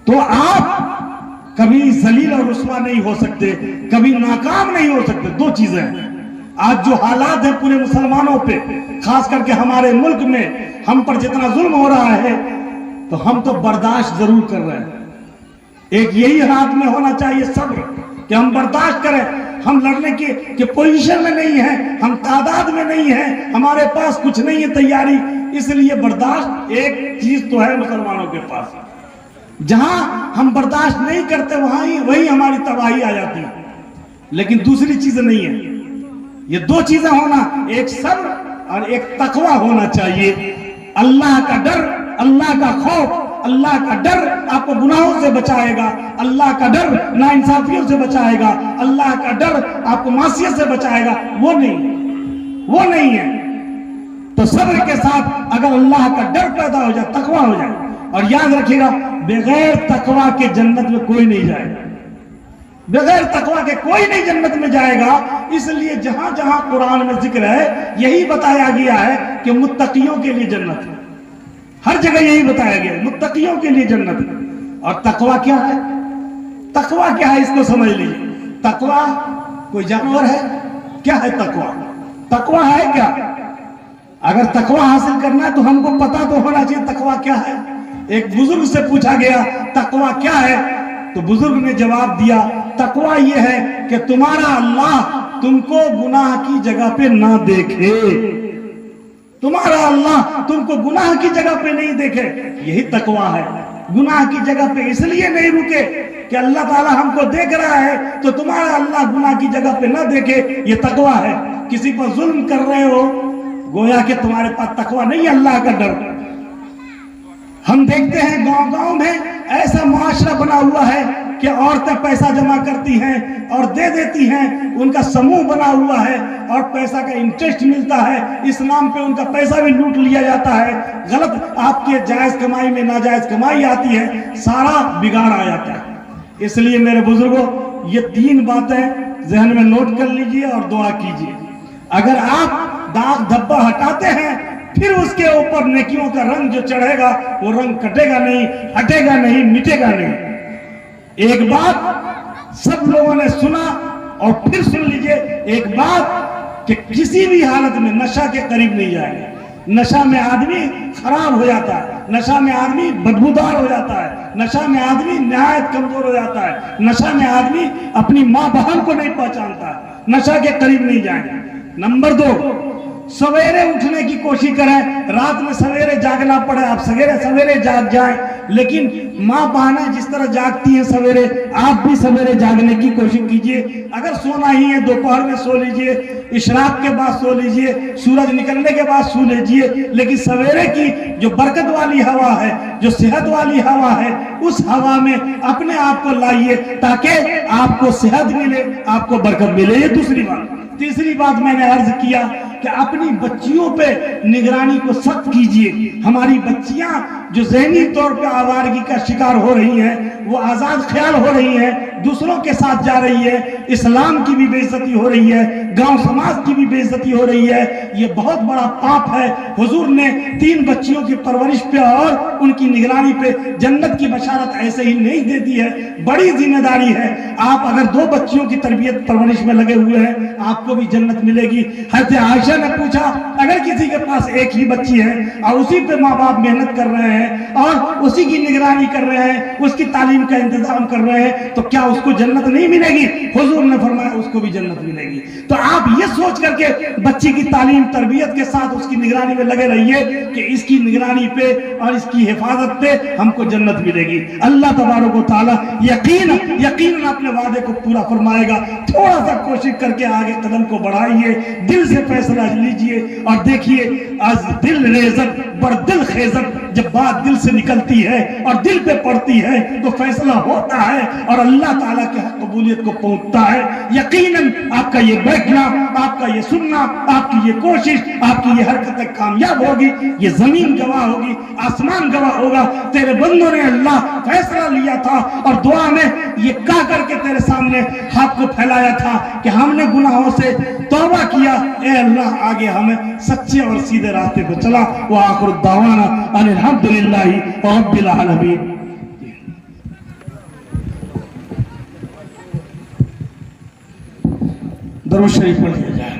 Speaker 2: تو آپ کبھی ذلیل اور رسوا نہیں ہو سکتے، کبھی ناکام نہیں ہو سکتے. دو چیزیں ہیں. آج جو حالات ہیں پورے مسلمانوں پہ، خاص کر کے ہمارے ملک میں ہم پر جتنا ظلم ہو رہا ہے تو ہم تو برداشت ضرور کر رہے ہیں. ایک یہی ہاتھ میں ہونا چاہیے صبر، کہ ہم برداشت کریں. ہم لڑنے کی پوزیشن میں نہیں ہیں، ہم تعداد میں نہیں ہیں، ہمارے پاس کچھ نہیں ہے تیاری، اس لیے برداشت ایک چیز تو ہے مسلمانوں کے پاس. جہاں ہم برداشت نہیں کرتے وہی ہماری تباہی آ جاتی ہے. لیکن دوسری چیزیں نہیں ہیں. یہ دو چیزیں ہونا، ایک صبر اور ایک تقوی ہونا چاہیے. اللہ کا ڈر، اللہ کا خوف. اللہ کا ڈر آپ کو گناہوں سے بچائے گا، اللہ کا ڈر ناانصافیوں سے بچائے گا، اللہ کا ڈر آپ کو معصیت سے بچائے گا. وہ نہیں ہے. تو صبر کے ساتھ اگر اللہ کا ڈر پیدا ہو جائے، تقوی ہو جائے. اور یاد رکھیے گا، بغیر تقوی کے جنت میں کوئی نہیں جائے گا. بغیر تقوی کے کوئی نہیں جنت میں جائے گا. اس لیے جہاں جہاں قرآن میں ذکر ہے یہی بتایا گیا ہے کہ متقیوں کے لیے جنت ہے. ہر جگہ یہی بتایا گیا ہے، متقیوں کے لیے جنت ہے. اور تقوی کیا ہے؟ تقوی کیا ہے اس کو سمجھ لیجیے. تقوی کوئی جانور ہے؟ کیا ہے تقوی؟ تقوی ہے کیا؟ اگر تقوی حاصل کرنا ہے تو ہم کو پتا تو ہونا چاہیے تقوی کیا ہے. ایک بزرگ سے پوچھا گیا تقوی کیا ہے تو بزرگ نے جواب دیا تقوی یہ ہے کہ تمہارا اللہ تم کو گناہ کی جگہ پہ نہ دیکھے. تمہارا اللہ تم کو گناہ کی جگہ پہ نہیں دیکھے، یہی تقوی ہے. گناہ کی جگہ پہ اس لیے نہیں رکے کہ اللہ تعالیٰ ہم کو دیکھ رہا ہے تو تمہارا اللہ گناہ کی جگہ پہ نہ دیکھے، یہ تقوی ہے. کسی پر ظلم کر رہے ہو گویا کہ تمہارے پاس تقوی نہیں، اللہ کا ڈر. ہم دیکھتے ہیں گاؤں گاؤں میں ایسا معاشرہ بنا ہوا ہے کہ عورتیں پیسہ جمع کرتی ہیں اور دے دیتی ہیں، ان کا سموہ بنا ہوا ہے اور پیسہ کا انٹرسٹ ملتا ہے. اس نام پہ ان کا پیسہ بھی لوٹ لیا جاتا ہے. غلط آپ کے جائز کمائی میں ناجائز کمائی آتی ہے، سارا بگاڑ آ جاتا ہے. اس لیے میرے بزرگوں یہ تین باتیں ذہن میں نوٹ کر لیجئے اور دعا کیجئے. اگر آپ داغ دھبا ہٹاتے ہیں پھر اس کے اوپر نیکیوں کا رنگ جو چڑھے گا وہ رنگ کٹے گا نہیں، ہٹے گا نہیں، مٹے گا نہیں. ایک بات سب لوگوں نے سنا اور پھر سن لیجئے، ایک بات کہ کسی بھی حالت میں نشہ کے قریب نہیں جائے گا. نشہ میں آدمی خراب ہو جاتا ہے، نشہ میں آدمی بدبودار ہو جاتا ہے، نشہ میں آدمی نہایت کمزور ہو جاتا ہے، نشہ میں آدمی اپنی ماں بہن کو نہیں پہچانتا ہے. نشہ کے قریب نہیں جائیں گے. نمبر 2، सवेरे उठने की कोशिश करें, रात में सवेरे जागना पड़े, आप सवेरे जाग जाएं, लेकिन माँ बहनें जिस तरह जागती हैं सवेरे, आप भी सवेरे जागने की कोशिश कीजिए। अगर सोना ही है दोपहर में सो लीजिए, इशराक के बाद सो लीजिए, सूरज निकलने के बाद सो लीजिए, लेकिन सवेरे की जो बरकत वाली हवा है, जो सेहत वाली हवा है, उस हवा में अपने आप को लाइए ताकि आपको सेहत मिले, आपको बरकत मिले। ये दूसरी बात। तीसरी बात मैंने अर्ज किया कि अपनी बच्चियों पे निगरानी को सख्त कीजिए। हमारी बच्चियां जो ज़हनी तौर पे आवारगी का शिकार हो रही हैं, वो आज़ाद ख्याल हो रही हैं, दूसरों के साथ जा रही है, इस्लाम की भी बेइज्जती हो रही है, गांव समाज की भी बेइज्जती हो रही है। ये बहुत बड़ा पाप है। हुजूर ने 3 बच्चियों की परवरिश पे और उनकी निगरानी पे जन्नत की बशारत ऐसे ही नहीं दे दी है, बड़ी जिम्मेदारी है। आप अगर 2 बच्चियों की तरबियत परवरिश में लगे हुए हैं, आपको भी जन्नत मिलेगी। हज़रत आयशा ने पूछा, अगर किसी के पास एक ही बच्ची है और उसी पे माँ बाप मेहनत कर रहे हैं और उसी की निगरानी कर रहे हैं, उसकी तालीम का इंतजाम कर रहे हैं, तो क्या उसको जन्नत नहीं मिलेगी? हुजूर ने फरमाया उसको भी जन्नत मिलेगी। तो आप ये सोच करके बच्ची की तालीम तरबियत के साथ उसकी निगरानी में लगे रहिए कि इसकी निगरानी पे और इसकी हिफाजत पे हमको जन्नत मिलेगी। अल्लाह तबारक व तआला यकीन अपने वादे को पूरा फरमाएगा। थोड़ा सा कोशिश करके आगे कदम को बढ़ाइए, दिल से फैसला लीजिए और देखिए, आज दिल रेज़त बर दिल खेज़त, जब बात दिल से निकलती है और दिल पे पड़ती है तो फैसला होता है और अल्लाह ताला के हक कबूलियत को पहुंचता है। यकीनन आपका ये बैठना, आपका ये सुनना, आपकी ये कोशिश, आपकी ये हरकतें कामयाब होगी। ये जमीन गवाह होगी, आसमान गवाह होगा। तेरे बंदों ने अल्लाह फैसला लिया था और दुआ में ये कह करके तेरे सामने हाथ को फैलाया था कि हमने गुनाहों से तौबा किया, ए अल्लाह आगे हमें सच्चे और सीधे रास्ते पे चला। व आखिर दावाना अनिल हम्दुलिल्लाहि रब्बिल आलमीन। दरूद शरीफ पढ़िए जाए।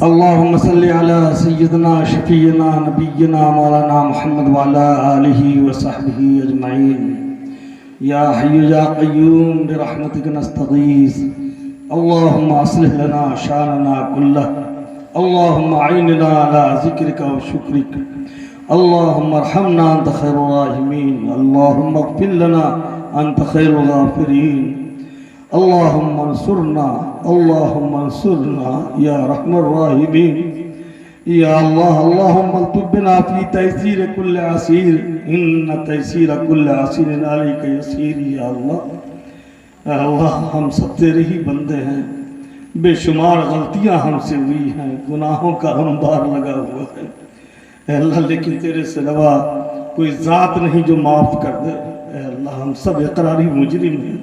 Speaker 2: अल्लाहुम्मा सल्ली अला सय्यिदना शफीना नबिय्यिना मौलाना मुहम्मद व अला आलिहि व सहबिहि अजमईन। या हय्यु या क़य्यूम बिरहमतिका नस्तगीस। अल्लाहुम्मा अस्लिह लना शानना कुल्लह। अल्लाहुम्मा अइन्ना अला ज़िक्रिका व शुक्रिका। अल्लाहुम्मा अरहमना अंत खैरुर राहिमीन। अल्लाहुम्मा इग़फिर लना अंत खैरुल गाफ़िरीन। अल्लाहुम्मा अंसुरना या रहमर राहिमीन। या अल्लाह, अल्लाहुम्मा अल्तुबिना फी तैसीर कुल्ल असीर, इन्ना तैसीर कुल्ल असीर अलैका यसीर। या अल्लाह, हम सब तेरे ही बंदे हैं, बेशुमार गलतियां हमसे हुई हैं, गुनाहों का अंबार लगा हुआ है अल्लाह, लेकिन तेरे सिवा कोई ज़ात नहीं जो माफ़ कर दे। अल्लाह, हम सब इकरारी मुजरिम हैं,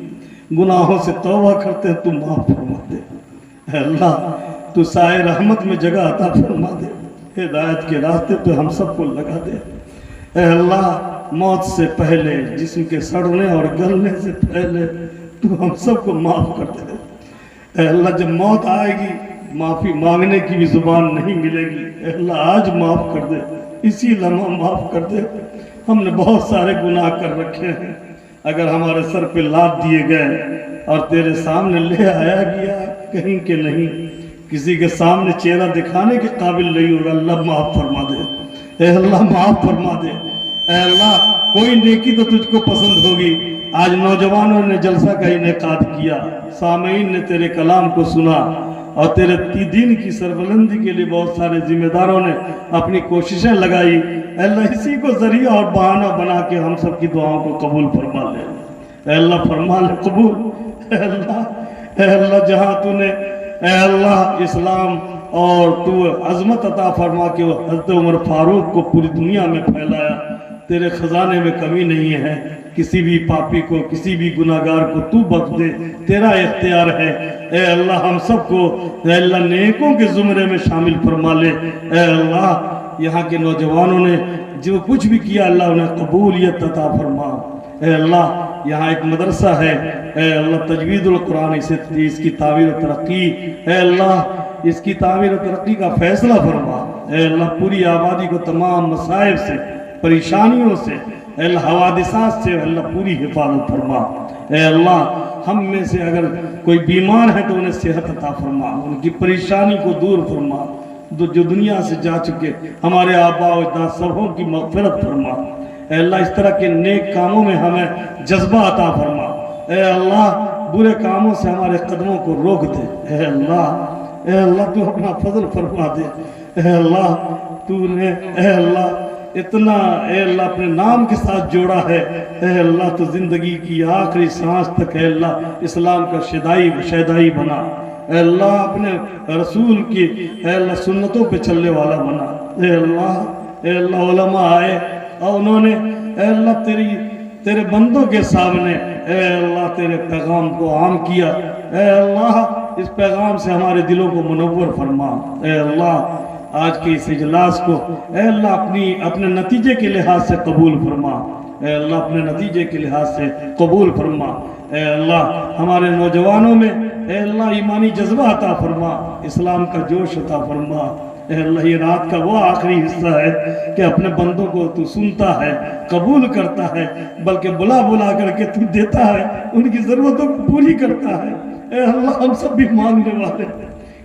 Speaker 2: गुनाहों से तौबा करते हैं, तू माफ़ फरमा दे। अल्लाह, तू साए रहमत में जगह अता फरमा दे, हिदायत के रास्ते पे हम सबको लगा दे। अल्लाह, मौत से पहले, जिस्म के सड़ने और गलने से पहले तू हम सबको माफ़ कर दे। अल्लाह, जब मौत आएगी माफ़ी मांगने की भी ज़ुबान नहीं मिलेगी। अल्लाह, आज माफ़ कर दे, इसी लम्हा माफ़ कर दे। हमने बहुत सारे गुनाह कर रखे हैं, अगर हमारे सर पे लाद दिए गए और तेरे सामने ले आया गया कहीं के नहीं, किसी के सामने चेहरा दिखाने के काबिल नहीं होगा, अल्लाह माफ़ फरमा दे। अल्लाह, माफ़ फरमा दे। अल्लाह, कोई नेकी तो तुझको पसंद होगी। आज नौजवानों ने जलसा का इनेकाद किया, सामीन ने तेरे कलाम को सुना और तेरे दीन की सरबलंदी के लिए बहुत सारे जिम्मेदारों ने अपनी कोशिशें लगाई। अल्लाह, इसी को जरिया और बहाना बना के हम सब की दुआओं को कबूल फरमा ले। अल्लाह, फरमा ले कबूल। अल्लाह, जहाँ तूने अल्लाह इस्लाम और तू अजमत अता फरमा के हज़रत उमर फारूक को पूरी दुनिया में फैलाया, तेरे खजाने में कमी नहीं है। किसी भी पापी को, किसी भी गुनाहगार को तू बख्श दे, तेरा इख्तियार है। ए अल्लाह, हम सबको अल्लाह नेकों के ज़ुमरे में शामिल फरमा ले। ए अल्लाह, यहाँ के नौजवानों ने जो कुछ भी किया अल्लाह उन्हें कबूलियत अता फरमा। ए अल्लाह, यहाँ एक मदरसा है, ए अल्लाह तजवीदुल कुरान, इसकी तामीर और तरक्की, ए अल्लाह इसकी तामीर और तरक्की का फैसला फरमा। ए अल्लाह, पूरी आबादी को तमाम मसाइब से, परेशानियों से, अल्लाह हवादिसात से अल्लाह पूरी हिफाजत फरमा। ए अल्लाह, ہم میں سے اگر کوئی بیمار ہے تو انہیں صحت عطا فرما، ان کی پریشانی کو دور فرما، جو دنیا سے جا چکے ہمارے آباء و اجداد سبوں کی مغفرت فرما۔ اے اللہ اس طرح کے نیک کاموں میں ہمیں جذبہ عطا فرما۔ اے اللہ برے کاموں سے ہمارے قدموں کو روک دے۔ اے اللہ تو اپنا فضل فرما دے۔ اے اللہ تو نے اے اللہ اتنا اے اللہ اپنے نام کے ساتھ جوڑا ہے۔ اے اللہ تو زندگی کی آخری سانس تک اے اللہ اسلام کا شیدائی بنا۔ اے اللہ اپنے رسول کی اے اللہ سنتوں پہ چلنے والا بنا۔ اے اللہ علماء آئے اور انہوں نے اے اللہ تیرے بندوں کے سامنے اے اللہ تیرے پیغام کو عام کیا۔ اے اللہ اس پیغام سے ہمارے دلوں کو منور فرما۔ اے اللہ آج کے اس اجلاس کو اے اللہ اپنے نتیجے کے لحاظ سے قبول فرما۔ اے اللہ اپنے نتیجے کے لحاظ سے قبول فرما۔ اے اللہ ہمارے نوجوانوں میں اے اللہ ایمانی جذبہ عطا فرما، اسلام کا جوش عطا فرما۔ اے اللہ یہ رات کا وہ آخری حصہ ہے کہ اپنے بندوں کو تو سنتا ہے، قبول کرتا ہے، بلکہ بلا کر کے تو دیتا ہے، ان کی ضرورتوں کو پوری کرتا ہے۔ اے اللہ ہم سب بھی مانگنے والے،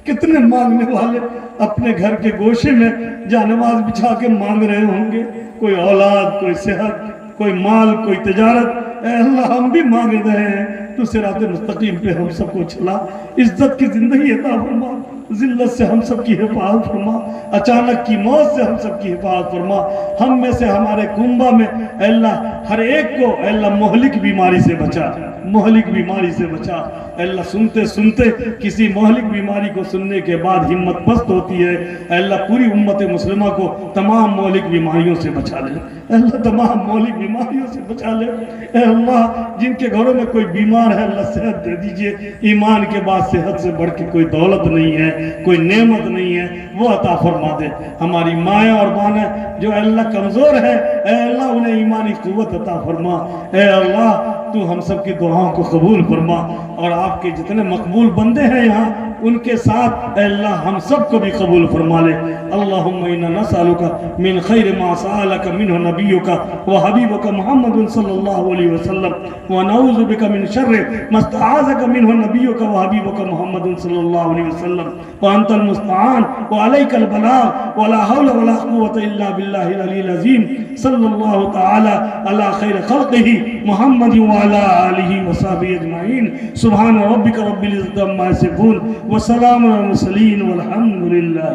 Speaker 2: کتنے مانگنے والے اپنے گھر کے گوشے میں جہاں نماز بچھا کے مانگ رہے ہوں گے، کوئی اولاد، کوئی صحت، کوئی مال، کوئی تجارت۔ اے اللہ ہم بھی مانگ رہے ہیں، تو صراط مستقیم پہ ہم سب کو چلا، عزت کی زندگی عطا فرما، ذلت سے ہم سب کی حفاظت فرما، اچانک کی موت سے ہم سب کی حفاظت فرما۔ ہم میں سے ہمارے کنبہ میں اے اللہ ہر ایک کو اے اللہ مہلک بیماری سے بچا، مہلک بیماری سے بچا۔ اے اللہ سنتے سنتے کسی مہلک بیماری کو سننے کے بعد ہمت پست ہوتی ہے، اے اللہ پوری امت مسلمہ کو تمام مہلک بیماریوں سے بچا لے۔ اے اللہ تمام مہلک بیماریوں سے بچا لے۔ اے اللہ جن کے گھروں میں کوئی بیمار ہے اللہ صحت دے دیجئے، ایمان کے بعد صحت سے بڑھ کے کوئی دولت نہیں ہے، کوئی نعمت نہیں ہے، وہ عطا فرما دے۔ ہماری مائیں اور بانیں جو اے اللہ کمزور ہے، اے اللہ انہیں ایمانی قوت عطا فرما۔ اے اللہ تو ہم سب کی دعاؤں کو قبول فرما، اور آپ کے جتنے مقبول بندے ہیں یہاں ان کے ساتھ اے اللہ ہم سب کو بھی قبول فرما لے۔ اللہم انا نسألک من خیر ما سألک منہ نبیک و حبیبک محمد صلی اللہ علیہ وسلم، ونعوذ بک من شر ما استعاذک منہ نبیک و حبیبک محمد صلی اللہ علیہ وسلم، وانت المستعان وعلیک البلاغ ولا حول ولا قوة الا باللہ العلی العظیم، صلی اللہ تعالی علی خیر خلقہ محمد وعلی آلہ وصحبہ اجمعین، سبحان ربک رب العزت عما یصفون وسلام علی المرسلین والحمد للہ۔